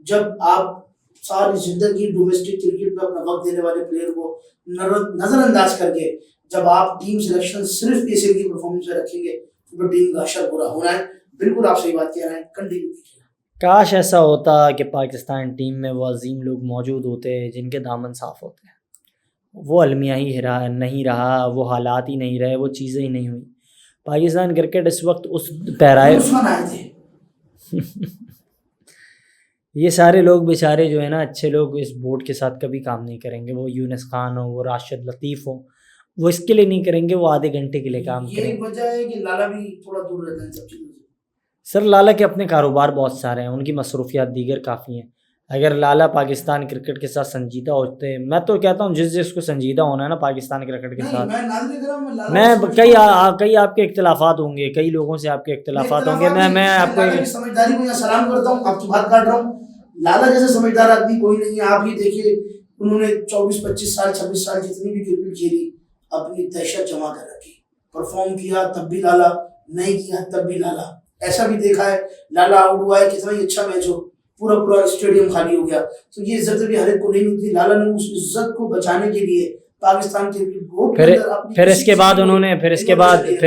जब आप सारी जिंदगी डोमेस्टिक क्रिकेट में अपना वक्त देने वाले प्लेयर को नजरअंदाज करके जब आप टीम सिलेक्शन सिर्फ पीएसएल की परफॉर्मेंस में रखेंगे तो टीम का असर बुरा होना है। बिल्कुल आप सही बात कह रहे हैं, कंटिन्यू कीजिए। काश ऐसा होता कि पाकिस्तान टीम में वो अजीम लोग मौजूद होते जिनके दामन साफ़ होते हैं। वो अलमिया ही रहा नहीं रहा, वो हालात ही नहीं रहे, वो चीज़ें ही नहीं हुई। पाकिस्तान क्रिकेट इस वक्त उस पैराए ये सारे लोग बेचारे जो है ना, अच्छे लोग इस बोर्ड के साथ कभी काम नहीं करेंगे। वो यूनिस खान हो, वो राशिद लतीफ़ हो, वो इसके लिए नहीं करेंगे, वो आधे घंटे के लिए काम करेंगे। ये वजह है कि लाला भी थोड़ा दूर रहता है सब चीज़ों से। सर लाला के अपने कारोबार बहुत सारे हैं, उनकी मसरूफियात दीगर काफ़ी हैं। अगर लाला पाकिस्तान क्रिकेट के साथ संजीदा होते, मैं तो कहता हूँ जिसको संजीदा होना है ना पाकिस्तान क्रिकेट के साथ, मैं कई आपके इख्तिलाफात होंगे, कई लोगों से आपके इख्तिलाफात होंगे, मैं आपको समझदारी को सलाम करता हूँ, आपकी बात काट रहा हूँ। लाला जैसे समझदार आदमी कोई नहीं है। आप ही देखिए उन्होंने 24-25 साल 26 साल जितनी भी क्रिकेट खेली अपनी दहशत जमा कर रखी, परफॉर्म किया तब भी लाला, नहीं किया तब भी लाला। ऐसा भी देखा है लाला आउट हुआ है, कितना ही अच्छा मैच हो, पूरा स्टेडियम खाली हो गया, तो ये इज्जत भी हर एक को नहीं मिलती। लाला ने उस इज्जत को बचाने के लिए पाकिस्तान क्रिकेट बोर्ड फिर इसके बाद उन्होंने फिर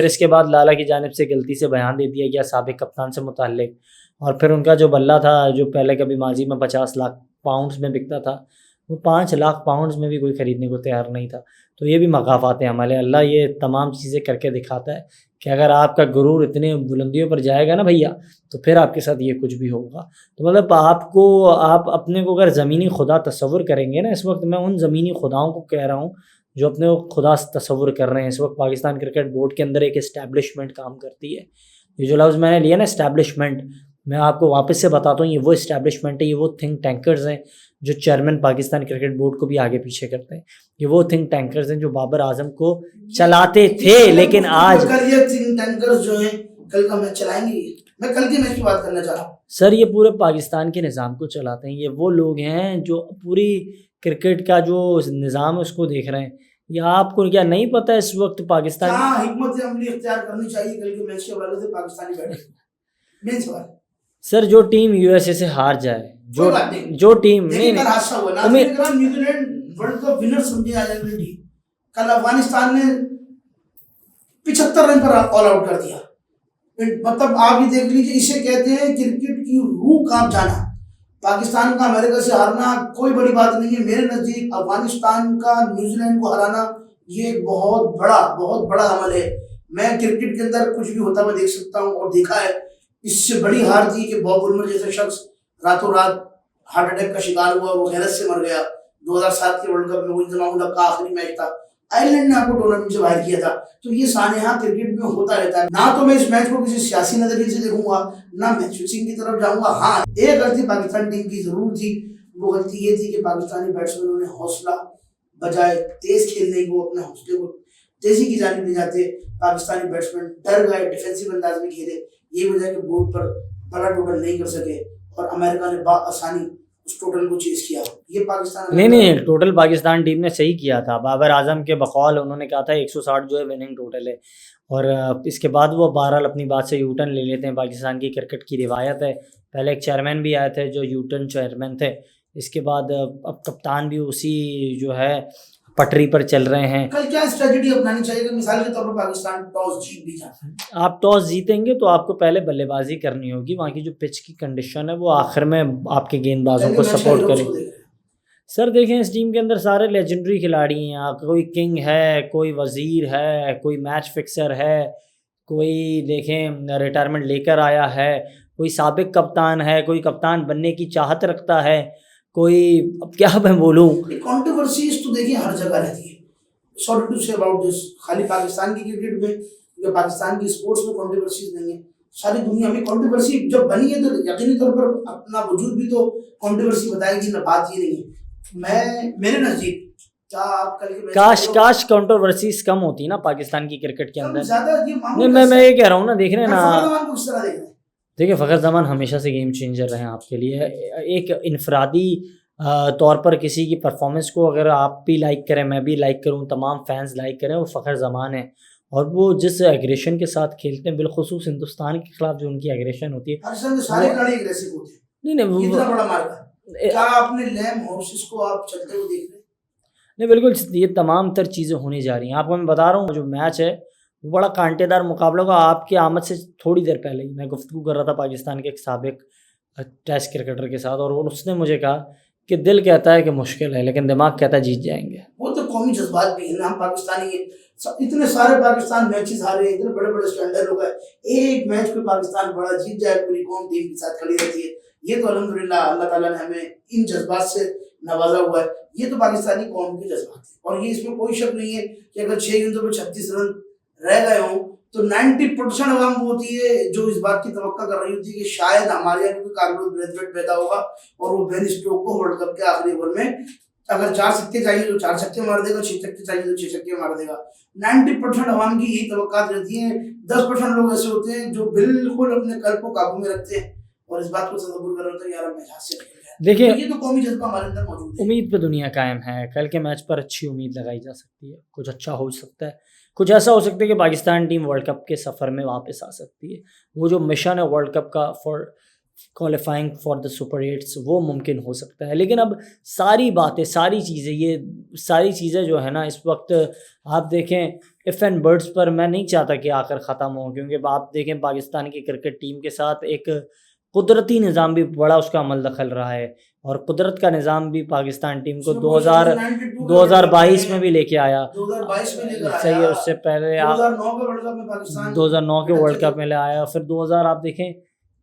इसके बाद लाला की जानिब से गलती से बयान दे दिया गया साबिक कप्तान से मुताल्लिक, और फिर उनका जो बल्ला था जो पहले कभी माजी में 50 लाख पाउंड्स में बिकता था, वो 5 लाख पाउंड्स में भी कोई ख़रीदने को तैयार नहीं था। तो ये भी मगाफ़ात हमारे। अल्लाह ये तमाम चीज़ें करके दिखाता है कि अगर आपका गुरूर इतने बुलंदियों पर जाएगा ना भैया, तो फिर आपके साथ ये कुछ भी होगा। तो मतलब आप अपने को अगर ज़मीनी खुदा तस्वुर करेंगे ना, इस वक्त मैं उन ज़मीनी खुदाओं को कह रहा हूँ जो अपने को खुदा तस्वुर कर रहे हैं। इस वक्त पाकिस्तान क्रिकेट बोर्ड के अंदर एक इस्टेब्लिशमेंट काम करती है। ये जो लफ्ज़ मैंने लिया ना इस्टेब्लिशमेंट, मैं आपको वापस से बताता हूँ, ये वो इस्टेब्लिशमेंट है, ये वो थिंक टैंकर्स हैं जो चेयरमैन पाकिस्तान क्रिकेट बोर्ड को भी आगे पीछे करते हैं। ये वो थिंक टैंकर्स हैं जो बाबर आजम को चलाते थे, लेकिन आज ये थिंक टैंकर्स जो हैं कल का मैच चलाएंगे। मैं कल के मैच की बात करना चाह रहा हूँ। सर ये पूरे पाकिस्तान के निज़ाम को चलाते हैं, ये वो लोग हैं जो पूरी क्रिकेट का जो निज़ाम है उसको देख रहे हैं। या आपको क्या नहीं पता है इस वक्त पाकिस्तान क्या हिकमत अमली इख्तियार करनी चाहिए कल के मैच के हवाले से पाकिस्तानी बैठे? मेन सवाल। सर जो टीम यूएसए से हार जाए, कोई बात नहीं, जो टीम देखिए कल हादसा हुआ ना, न्यूजीलैंड वर्ल्ड कप विनर समझी आ जाएगी टीम, कल अफगानिस्तान ने 75 रन पर ऑल आउट कर दिया। मतलब आप ये देख लीजिए, इसे कहते हैं क्रिकेट की रूह कांप जाना। पाकिस्तान का अमेरिका से हारना कोई बड़ी बात नहीं है, मेरे नजदीक अफगानिस्तान का न्यूजीलैंड को हराना ये एक बहुत बड़ा अमल है। मैं क्रिकेट के अंदर कुछ भी होता हुआ देख सकता हूँ और देखा है। इससे बड़ी हार थी कि बॉब वुलमर जैसा शख्स रातों रात हार्ट अटैक का शिकार हुआ, वो गैरत से मर गया। 2007 के वर्ल्ड कप में वो इंजमाम का आखिरी मैच था, आयरलैंड ने आपको टूर्नामेंट से बाहर किया था। तो ये सानेहा क्रिकेट में होता रहता है। ना तो मैं इस मैच को किसी सियासी नजरिए से देखूंगा, ना मैच फिक्सिंग की तरफ जाऊंगा। हाँ, एक गलती पाकिस्तान टीम की जरूर थी, वो गलती ये थी कि पाकिस्तानी बैट्समैनों ने हौसला बजाय तेज खेलने को, अपने हौसले को तेजी की जानिब ले जाते पाकिस्तानी बैट्समैन डर गए, डिफेंसिव अंदाज में खेले। ये वजह कि बोर्ड पर बड़ा टोटल नहीं कर सके और अमेरिका ने आसानी उस टोटल को चेज किया। ये पाकिस्तान नहीं टोटल पाकिस्तान टीम ने सही किया था। बाबर आजम के बकौल उन्होंने कहा था 160 जो है विनिंग टोटल है, और इसके बाद वो बहरहाल अपनी बात से यू टर्न ले लेते हैं। पाकिस्तान की क्रिकेट की रिवायत है, पहले एक चेयरमैन भी आए थे जो यू टर्न चेयरमैन थे, इसके बाद अब कप्तान भी उसी जो है पटरी पर चल रहे हैं। कल क्या स्ट्रेटजी अपनानी चाहिए? मिसाल के तौर पर पाकिस्तान टॉस जीत भी जाता है, आप टॉस जीतेंगे तो आपको पहले बल्लेबाजी करनी होगी। वहाँ की जो पिच की कंडीशन है वो आखिर में आपके गेंदबाजों को सपोर्ट करेगी। सर देखें, इस टीम के अंदर सारे लेजेंडरी खिलाड़ी हैं। कोई किंग है, कोई वजीर है, कोई मैच फिक्सर है, कोई देखें रिटायरमेंट लेकर आया है, कोई साबिक कप्तान है, कोई कप्तान बनने की चाहत रखता है, कोई अब क्या मैं बोलूँ। कंट्रोवर्सीज तो देखिए हर जगह रहती है। Sorry to say about this, खाली पाकिस्तान की क्रिकेट में या पाकिस्तान की स्पोर्ट्स में कंट्रोवर्सीज नहीं है, सारी दुनिया में कंट्रोवर्सी जब बनी है तो यकीनी तौर पर अपना वजूद भी तो कंट्रोवर्सी बताएगी ना। बात ये नहीं है, मैं मेरे नजदीक काश कंट्रोवर्सीज कम होती ना पाकिस्तान की क्रिकेट के अंदर। नहीं, मैं ये कह रहा हूँ ना, देख रहे हैं ना, देखिए फ़खर ज़मान हमेशा से गेम चेंजर रहे हैं आपके लिए। एक इनफरादी तौर पर किसी की परफॉर्मेंस को अगर आप भी लाइक करें, मैं भी लाइक करूं, तमाम फैंस लाइक करें, वो फ़खर ज़मान है। और वो जिस एग्रेशन के साथ खेलते हैं, बिलखुसूस हिंदुस्तान के खिलाफ जो उनकी एग्रेशन होती है, सारे खिलाड़ी एग्रेसिव होते हैं। नहीं इतना बड़ा मार्का क्या आपने लैम हॉर्सेस को आप चलते हुए देख रहे हैं? नहीं बिल्कुल, ये तमाम तर चीज़ें होने जा रही हैं। आपको मैं बता रहा हूँ, जो मैच है वो बड़ा कांटेदार मुकाबला होगा। आपकी आमद से थोड़ी देर पहले ही मैं गुफ्तगू कर रहा था पाकिस्तान के एक साबिक टेस्ट क्रिकेटर के साथ, और उसने मुझे कहा कि दिल कहता है कि मुश्किल है, लेकिन दिमाग कहता है जीत जाएंगे। वो तो कौमी जज्बात भी है ना, हम पाकिस्तानी हैं, इतने सारे पाकिस्तान मैचेस हारे, इतने बड़े बड़े स्टैंडर्ड हो गए, एक मैच पे पाकिस्तान बड़ा जीत जाए, पूरी कौम टीम के साथ खड़ी रहती है। ये तो अल्हम्दुलिल्लाह अल्लाह ताला ने हमें इन जज्बात से नवाजा हुआ है। ये तो पाकिस्तानी कौम के जज्बात है, और ये इसमें कोई शक नहीं है कि अगर 6 गेंदों पे 36 रन रह गए हों तो 90% अवाम वो होती है जो इस बात की तवक्का कर रही होती है कि शायद हमारे यहाँ कोई कार्बोन ब्रेथवेट पैदा होगा और वो बेन स्टोक को वर्ल्ड कप के आखिरी ओवर में अगर 4 छक्के चाहिए तो 4 छक्के मार देगा, 6 छक्के चाहिए तो 6 छक्के मार देगा। 90% अवाम की यही तवक्का रहती है। 10% लोग ऐसे होते हैं जो बिल्कुल अपने कल को काबू में रखते हैं और इस बात को तसव्वुर कर रहे होते हैं यार मैं हाथ से देखिए, ये तो कौमी जज्बा हमारे अंदर मौजूद है। उम्मीद पे दुनिया कायम है। कल के मैच पर अच्छी उम्मीद लगाई जा सकती है, कुछ अच्छा हो सकता है, कुछ ऐसा हो सकता है कि पाकिस्तान टीम वर्ल्ड कप के सफ़र में वापस आ सकती है। वो जो मिशन है वर्ल्ड कप का for qualifying for the super 8 वो मुमकिन हो सकता है। लेकिन अब सारी बातें, सारी चीज़ें, ये सारी चीज़ें जो है ना इस वक्त आप देखें इफ़ एंड बर्ड्स पर मैं नहीं चाहता कि आकर ख़त्म हो, क्योंकि आप देखें पाकिस्तान की क्रिकेट टीम के साथ एक कुदरती निज़ाम भी बड़ा उसका अमल दखल रहा है, और कुदरत का निज़ाम भी पाकिस्तान टीम को 2022 में भी लेके आया। 2022 में लेकर सही है, उससे पहले 2009 के वर्ल्ड कप में पाकिस्तान 2009 के वर्ल्ड कप में ले आया, फिर 2000 आप देखें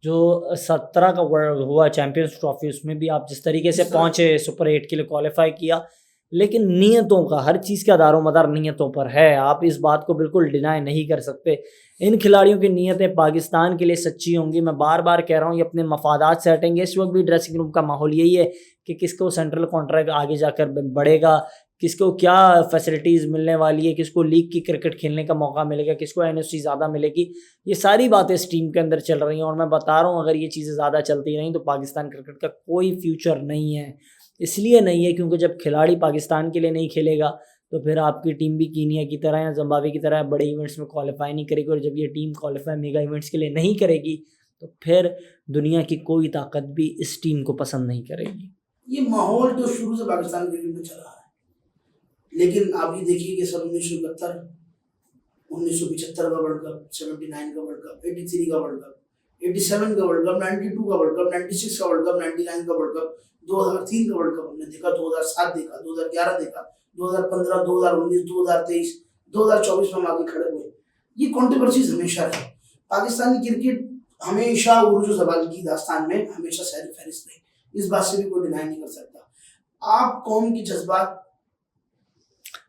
जो 17 का वर्ल्ड हुआ चैंपियंस ट्रॉफी, उसमें भी आप जिस तरीके से पहुँचे, सुपर 8 के लिए क्वालिफाई किया। लेकिन नीयतों का, हर चीज़ का दारोमदार नीयतों पर है, आप इस बात को बिल्कुल डिनाई नहीं कर सकते। इन खिलाड़ियों की नीयतें पाकिस्तान के लिए सच्ची होंगी। मैं बार बार कह रहा हूँ, ये अपने मफादात से हटेंगे। इस वक्त भी ड्रेसिंग रूम का माहौल यही है कि किसको सेंट्रल कॉन्ट्रैक्ट आगे जाकर बढ़ेगा, किसको क्या फैसिलिटीज़ मिलने वाली है, किसको लीग की क्रिकेट खेलने का मौका मिलेगा, किसको एनओसी ज़्यादा मिलेगी, ये सारी बातें इस टीम के अंदर चल रही हैं। और मैं बता रहा हूँ, अगर ये चीज़ें ज़्यादा चलती रहें तो पाकिस्तान क्रिकेट का कोई फ्यूचर नहीं है। इसलिए नहीं है क्योंकि जब खिलाड़ी पाकिस्तान के लिए नहीं खेलेगा तो फिर आपकी टीम भी कीनिया की तरह या जिम्बाब्वे की तरह बड़े इवेंट्स में क्वालिफाई नहीं करेगी, और जब ये टीम क्वालिफाई मेगा इवेंट्स के लिए नहीं करेगी तो फिर दुनिया की कोई ताकत भी इस टीम को पसंद नहीं करेगी। ये माहौल तो शुरू से पाकिस्तान क्रिकेट में चला है, लेकिन आप ये देखिए कि सन 1971, 1975 का वर्ल्ड कप, 79 का वर्ल्ड कप, 83 का वर्ल्ड कप, 87 का वर्ल्ड कप, 92 का वर्ल्ड कप, 96 का वर्ल्ड कप, 99 का वर्ल्ड कप, 2003 का वर्ल्ड कप हमने देखा, 2007 देखा, 2011 देखा, 2015, 2019, 2023, 2024 में हम आगे खड़े हुए। ये कंट्रोवर्सीज हमेशा है। पाकिस्तानी क्रिकेट हमेशा उर्दू ज़बान की दास्तान में हमेशा सैर फहरिस्त रही, इस बात से भी कोई डिनाई नहीं कर सकता। आप कौम की जज्बात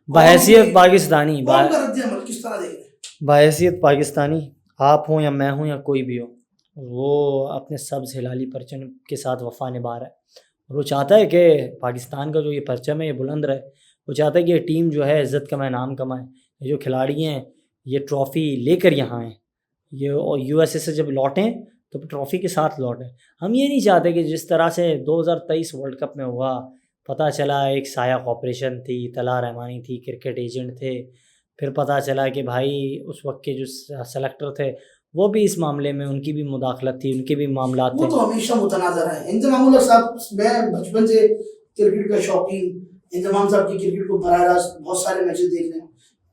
बहैसियत पाकिस्तानी कौम का रद्द अमल किस तरह देख रहे हैं? बहैसियत पाकिस्तानी, आप हों या मैं हूं या कोई भी हो, वो अपने सब्ज़ हिलाली परचम के साथ वफा निभा रहा है। और वो चाहता है कि पाकिस्तान का जो ये परचम है ये बुलंद रहे। वो चाहता है कि ये टीम जो है इज़्ज़त कमाए, नाम कमाए। ये जो खिलाड़ी हैं ये ट्रॉफ़ी लेकर यहाँ आएँ, ये और यूएसए से जब लौटें तो ट्रॉफ़ी के साथ लौटें। हम ये नहीं चाहते कि जिस तरह से 2023 वर्ल्ड कप में हुआ, पता चला एक साया कॉर्पोरेशन थी, तला रहमानी थी, क्रिकेट एजेंट थे, फिर पता चला कि भाई उस वक्त के जो सेलेक्टर थे वो भी इस मामले में उनकी भी मुदाखलत थी, उनके भी मामला थे। वो तो हमेशा मुतनाज़र है। इंजमाम उल साहब, मैं बचपन से क्रिकेट का शौकीन, इंजमाम साहब की क्रिकेट को बराह रास्त बहुत सारे मैचेस देखने,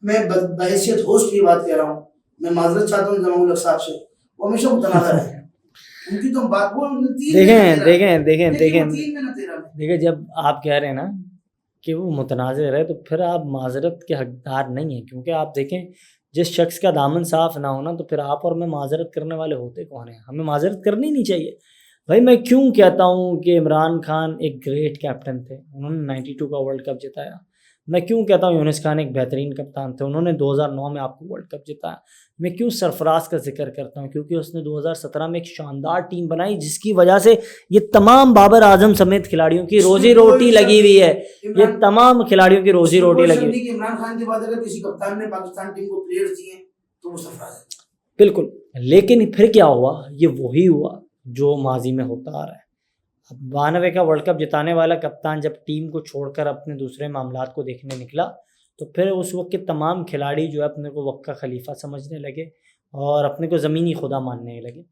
मैं बहैसियत होस्ट की बात कह रहा हूँ, मैं माजरत चाहता हूँ इंजमाम उल साहब से, वो हमेशा मुतनाज़र है। उनकी तो बात वो देखें जब आप कह रहे हैं ना कि वो मुतनाज़िर है तो फिर आप माजरत के हकदार नहीं हैं, क्योंकि आप देखें जिस शख्स का दामन साफ़ ना होना तो फिर आप और मैं माजरत करने वाले होते कौन हैं? हमें माजरत करनी नहीं चाहिए। भाई मैं क्यों कहता हूँ कि इमरान खान एक ग्रेट कैप्टन थे, उन्होंने 92 का वर्ल्ड कप जिताया। मैं क्यों कहता हूँ यूनुस खान एक बेहतरीन कप्तान थे, उन्होंने 2009 में आपको वर्ल्ड कप जिताया। मैं क्यों सरफराज का जिक्र करता हूँ, क्योंकि उसने 2017 में एक शानदार टीम बनाई जिसकी वजह से ये तमाम बाबर आजम समेत खिलाड़ियों की रोजी रोटी लगी हुई है। ये तमाम खिलाड़ियों की रोजी रोटी लगी हुई है। इमरान खान के बाद अगर किसी कप्तान ने पाकिस्तान टीम को प्लेयर्स दिए तो वो सरफराज है। बिल्कुल, लेकिन फिर क्या हुआ, ये वही हुआ जो माजी में होता आ रहा है। अब 92 का वर्ल्ड कप जिताने वाला कप्तान जब टीम को छोड़कर अपने दूसरे मामलात को देखने निकला तो फिर उस वक्त के तमाम खिलाड़ी जो है अपने को वक्त का खलीफा समझने लगे और अपने को ज़मीनी खुदा मानने लगे।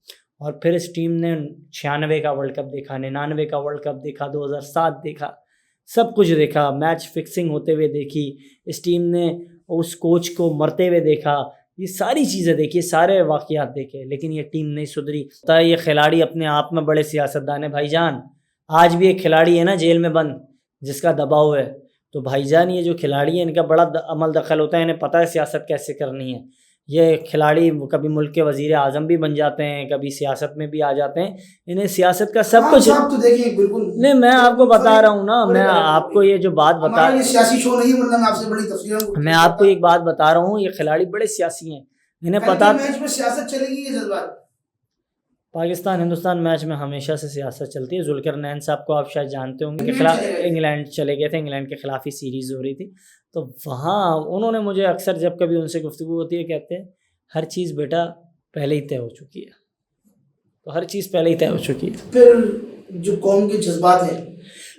और फिर इस टीम ने 96 का वर्ल्ड कप देखा, 99 का वर्ल्ड कप देखा, 2007 देखा, सब कुछ देखा, मैच फिक्सिंग होते हुए देखी, इस टीम ने उस कोच को मरते हुए देखा, ये सारी चीज़ें देखी, सारे वाक़यात देखे, लेकिन ये टीम नहीं सुधरी। तो ये खिलाड़ी अपने आप में बड़े सियासतदान है भाईजान। आज भी एक खिलाड़ी है ना जेल में बंद जिसका दबाव है, तो भाईजान ये जो खिलाड़ी है इनका बड़ा अमल दखल होता है, इन्हें पता है सियासत कैसे करनी है। ये खिलाड़ी कभी मुल्क के वज़ीर आज़म भी बन जाते हैं, कभी सियासत में भी आ जाते हैं, इन्हें सियासत का सब कुछ तो देखिए बिल्कुल नहीं। मैं आपको बता रहा हूँ ना, मैं आपको ये जो बात बता, ये सियासी शो नहीं है, वरना मैं आपसे बड़ी तफसील मैं आपको एक बात बता रहा हूँ, ये खिलाड़ी बड़े सियासी हैं, इन्हें पता मैच में सियासत चलेगी, ये जज्बात। पाकिस्तान हिंदुस्तान मैच में हमेशा से सियासत चलती है। जुल्करनैन साहब को आप शायद जानते होंगे के खिलाफ इंग्लैंड चले गए थे, इंग्लैंड के खिलाफ ही सीरीज़ हो रही थी, तो वहाँ उन्होंने मुझे अक्सर जब कभी उनसे गुफ्तगू होती है कहते हैं हर चीज़ बेटा पहले ही तय हो चुकी है, तो हर चीज़ पहले ही तय हो चुकी है। फिर जो कौम के जज्बात हैं,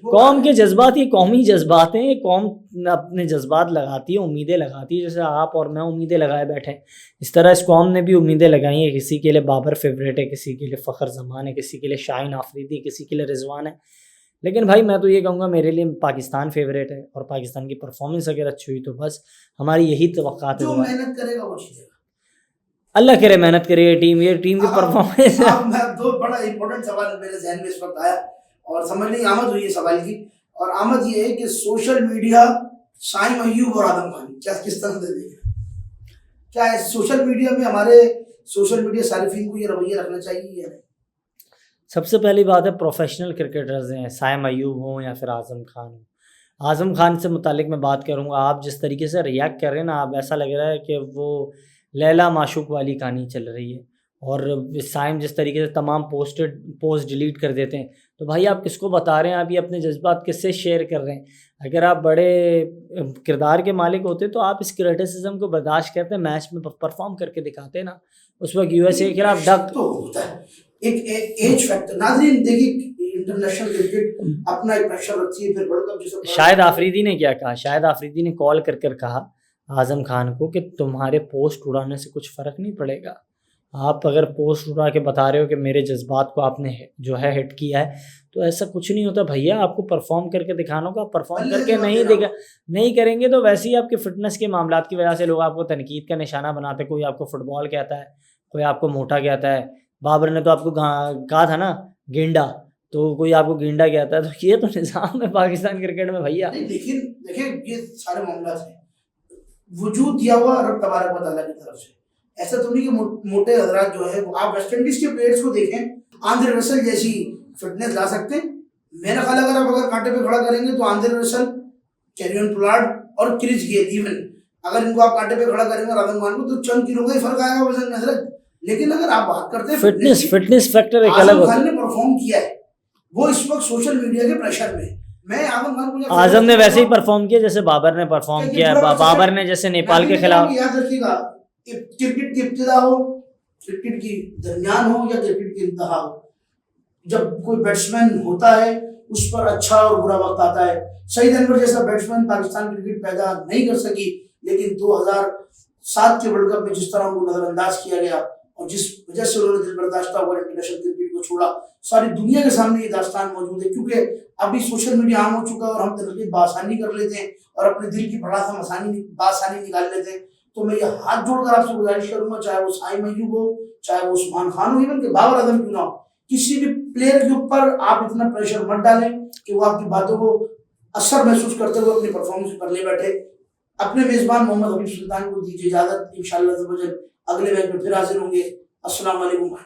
कौम के जज्बात, ये कौमी जज्बात हैं, ये कौम अपने जज्बात लगाती है, उम्मीदें लगाती है, जैसे आप और मैं उम्मीदें लगाए बैठे हैं, इस तरह इस कौम ने भी उम्मीदें लगाई हैं। किसी के लिए बाबर फेवरेट है, किसी के लिए फ़खर ज़मान है, किसी के लिए शाहीन आफरीदी, किसी के लिए रिजवान है, लेकिन भाई मैं तो ये कहूँगा मेरे लिए पाकिस्तान फेवरेट है, और पाकिस्तान की परफॉर्मेंस अगर अच्छी हुई तो बस हमारी यही तवक्कात है। जो मेहनत करेगा वो जीतेगा, अल्लाह करे मेहनत करे ये टीम की परफॉर्मेंस। दो बड़ा इंपॉर्टेंट सवाल मेरे जहन में इस वक्त आया और समझ नहीं आमद हुई है सवाल की, और आमद ये है कि सोशल मीडिया शाहीन अय्यूब और आदम खान क्या किस तरह से देखें? क्या है सोशल मीडिया में हमारे सोशल मीडिया सारिफीन को ये रवैया रखना चाहिए या नहीं? सबसे पहली बात है प्रोफेशनल क्रिकेटर्स हैं, शाहीन अय्यूब हों या फिर आज़म खान हो। आज़म खान से मुतालिक मैं बात करूँगा, आप जिस तरीके से रिएक्ट कर रहे हैं ना, आप ऐसा लग रहा है कि वो लैला माशूक वाली कहानी चल रही है, और साइम जिस तरीके से तमाम पोस्ट डिलीट कर देते हैं, तो भाई आप किसको बता रहे हैं, आप ये अपने जज्बात किससे शेयर कर रहे हैं? अगर आप बड़े किरदार के मालिक होते तो आप इस क्रिटिसिज्म को बर्दाश्त करते, मैच में परफॉर्म करके दिखाते ना। उस वक्त यूएसए के खिलाफ डक तो होता है, एक एज फैक्टर। नाज़रीन देखिए, इंटरनेशनल क्रिकेट अपना एक प्रेशर रखती है, फिर वर्ल्ड कप जैसे। शायद आफरीदी ने क्या कहा, शायद आफरीदी ने कॉल कर कर कहा आजम खान को कि तुम्हारे पोस्ट उड़ाने से कुछ फ़र्क नहीं पड़ेगा। आप अगर पोस्ट उड़ा के बता रहे हो कि मेरे जज्बात को आपने जो है हिट किया है, तो ऐसा कुछ नहीं होता भैया। आपको परफॉर्म करके दिखाना होगा, परफॉर्म करके नहीं करेंगे तो वैसे ही आपके फिटनेस के मामलात की वजह से लोग आपको तनकीद का निशाना बनाते हैं। कोई आपको फुटबॉल कहता है, कोई आपको मोटा कहता है। बाबर ने तो आपको कहा था ना गेंडा, तो कोई आपको गेंडा कहता है। तो ये तो निज़ाम है पाकिस्तान क्रिकेट में भैया। लेकिन देखिए, ये सारे मामला है वजूद दिया हुआ रब तबारक व तआला की तरफ से। ऐसा तो नहीं कि मोटे हजरात जो है, आप वेस्ट इंडीज के प्लेयर्स को देखें, आंद्रे रसल जैसी फिटनेस ला सकते हैं। मेरा ख्याल अगर कांटे पे खड़ा करेंगे तो आंद्रे रसल, कैरियन पोलार्ड और क्रिस गेल, इवन अगर इनको आप कांटे पे खड़ा करेंगे आजम खान को, तो चंद किलो का ही फर्क आएगा वजन में हजरत। लेकिन अगर आप बात करते हैं फिटनेस फैक्टर एक अलग आजम खान ने परफॉर्म किया है, वो इस वक्त सोशल मीडिया के प्रेशर में। मैं आजम खान को, आजम ने वैसे ही परफॉर्म किया जैसे बाबर ने परफॉर्म किया। बाबर ने जैसे नेपाल के खिलाफ। याद रखिएगा, क्रिकेट की इब्तिदा हो, क्रिकेट की दरमियान हो या क्रिकेट की इंतहा हो, जब कोई बैट्समैन होता है उस पर अच्छा और बुरा वक्त आता है। सईद अनवर जैसा बैट्समैन पाकिस्तान क्रिकेट पैदा नहीं कर सकी, लेकिन 2007 के वर्ल्ड कप में जिस तरह उनको नजरअंदाज किया गया और जिस वजह से उन्होंने दिल बर्दाश्त हुआ इंटरनेशनल क्रिकेट को छोड़ा, सारी दुनिया के सामने ये दास्तान मौजूद है। क्योंकि अभी सोशल मीडिया आम हो चुका है और हम तनकीद बासानी कर लेते हैं और अपने दिल की भड़ास हम बासानी निकाल लेते हैं। तो मैं ये हाथ जोड़कर आपसे गुजारिश करूंगा, चाहे वो साइम अय्यूब हो, चाहे वो उस्मान खान हो, इवन के बाबर आजम क्यों ना हो, किसी भी प्लेयर के ऊपर आप इतना प्रेशर मत डालें कि वो आपकी बातों को असर महसूस करते हुए अपनी परफॉर्मेंस पर ले बैठे। अपने मेजबान मोहम्मद हबीब सुल्तान को दीजिए इजाजत। इंशाअल्लाह अगले मैच में फिर हाजिर होंगे। अस्सलाम वालेकुम।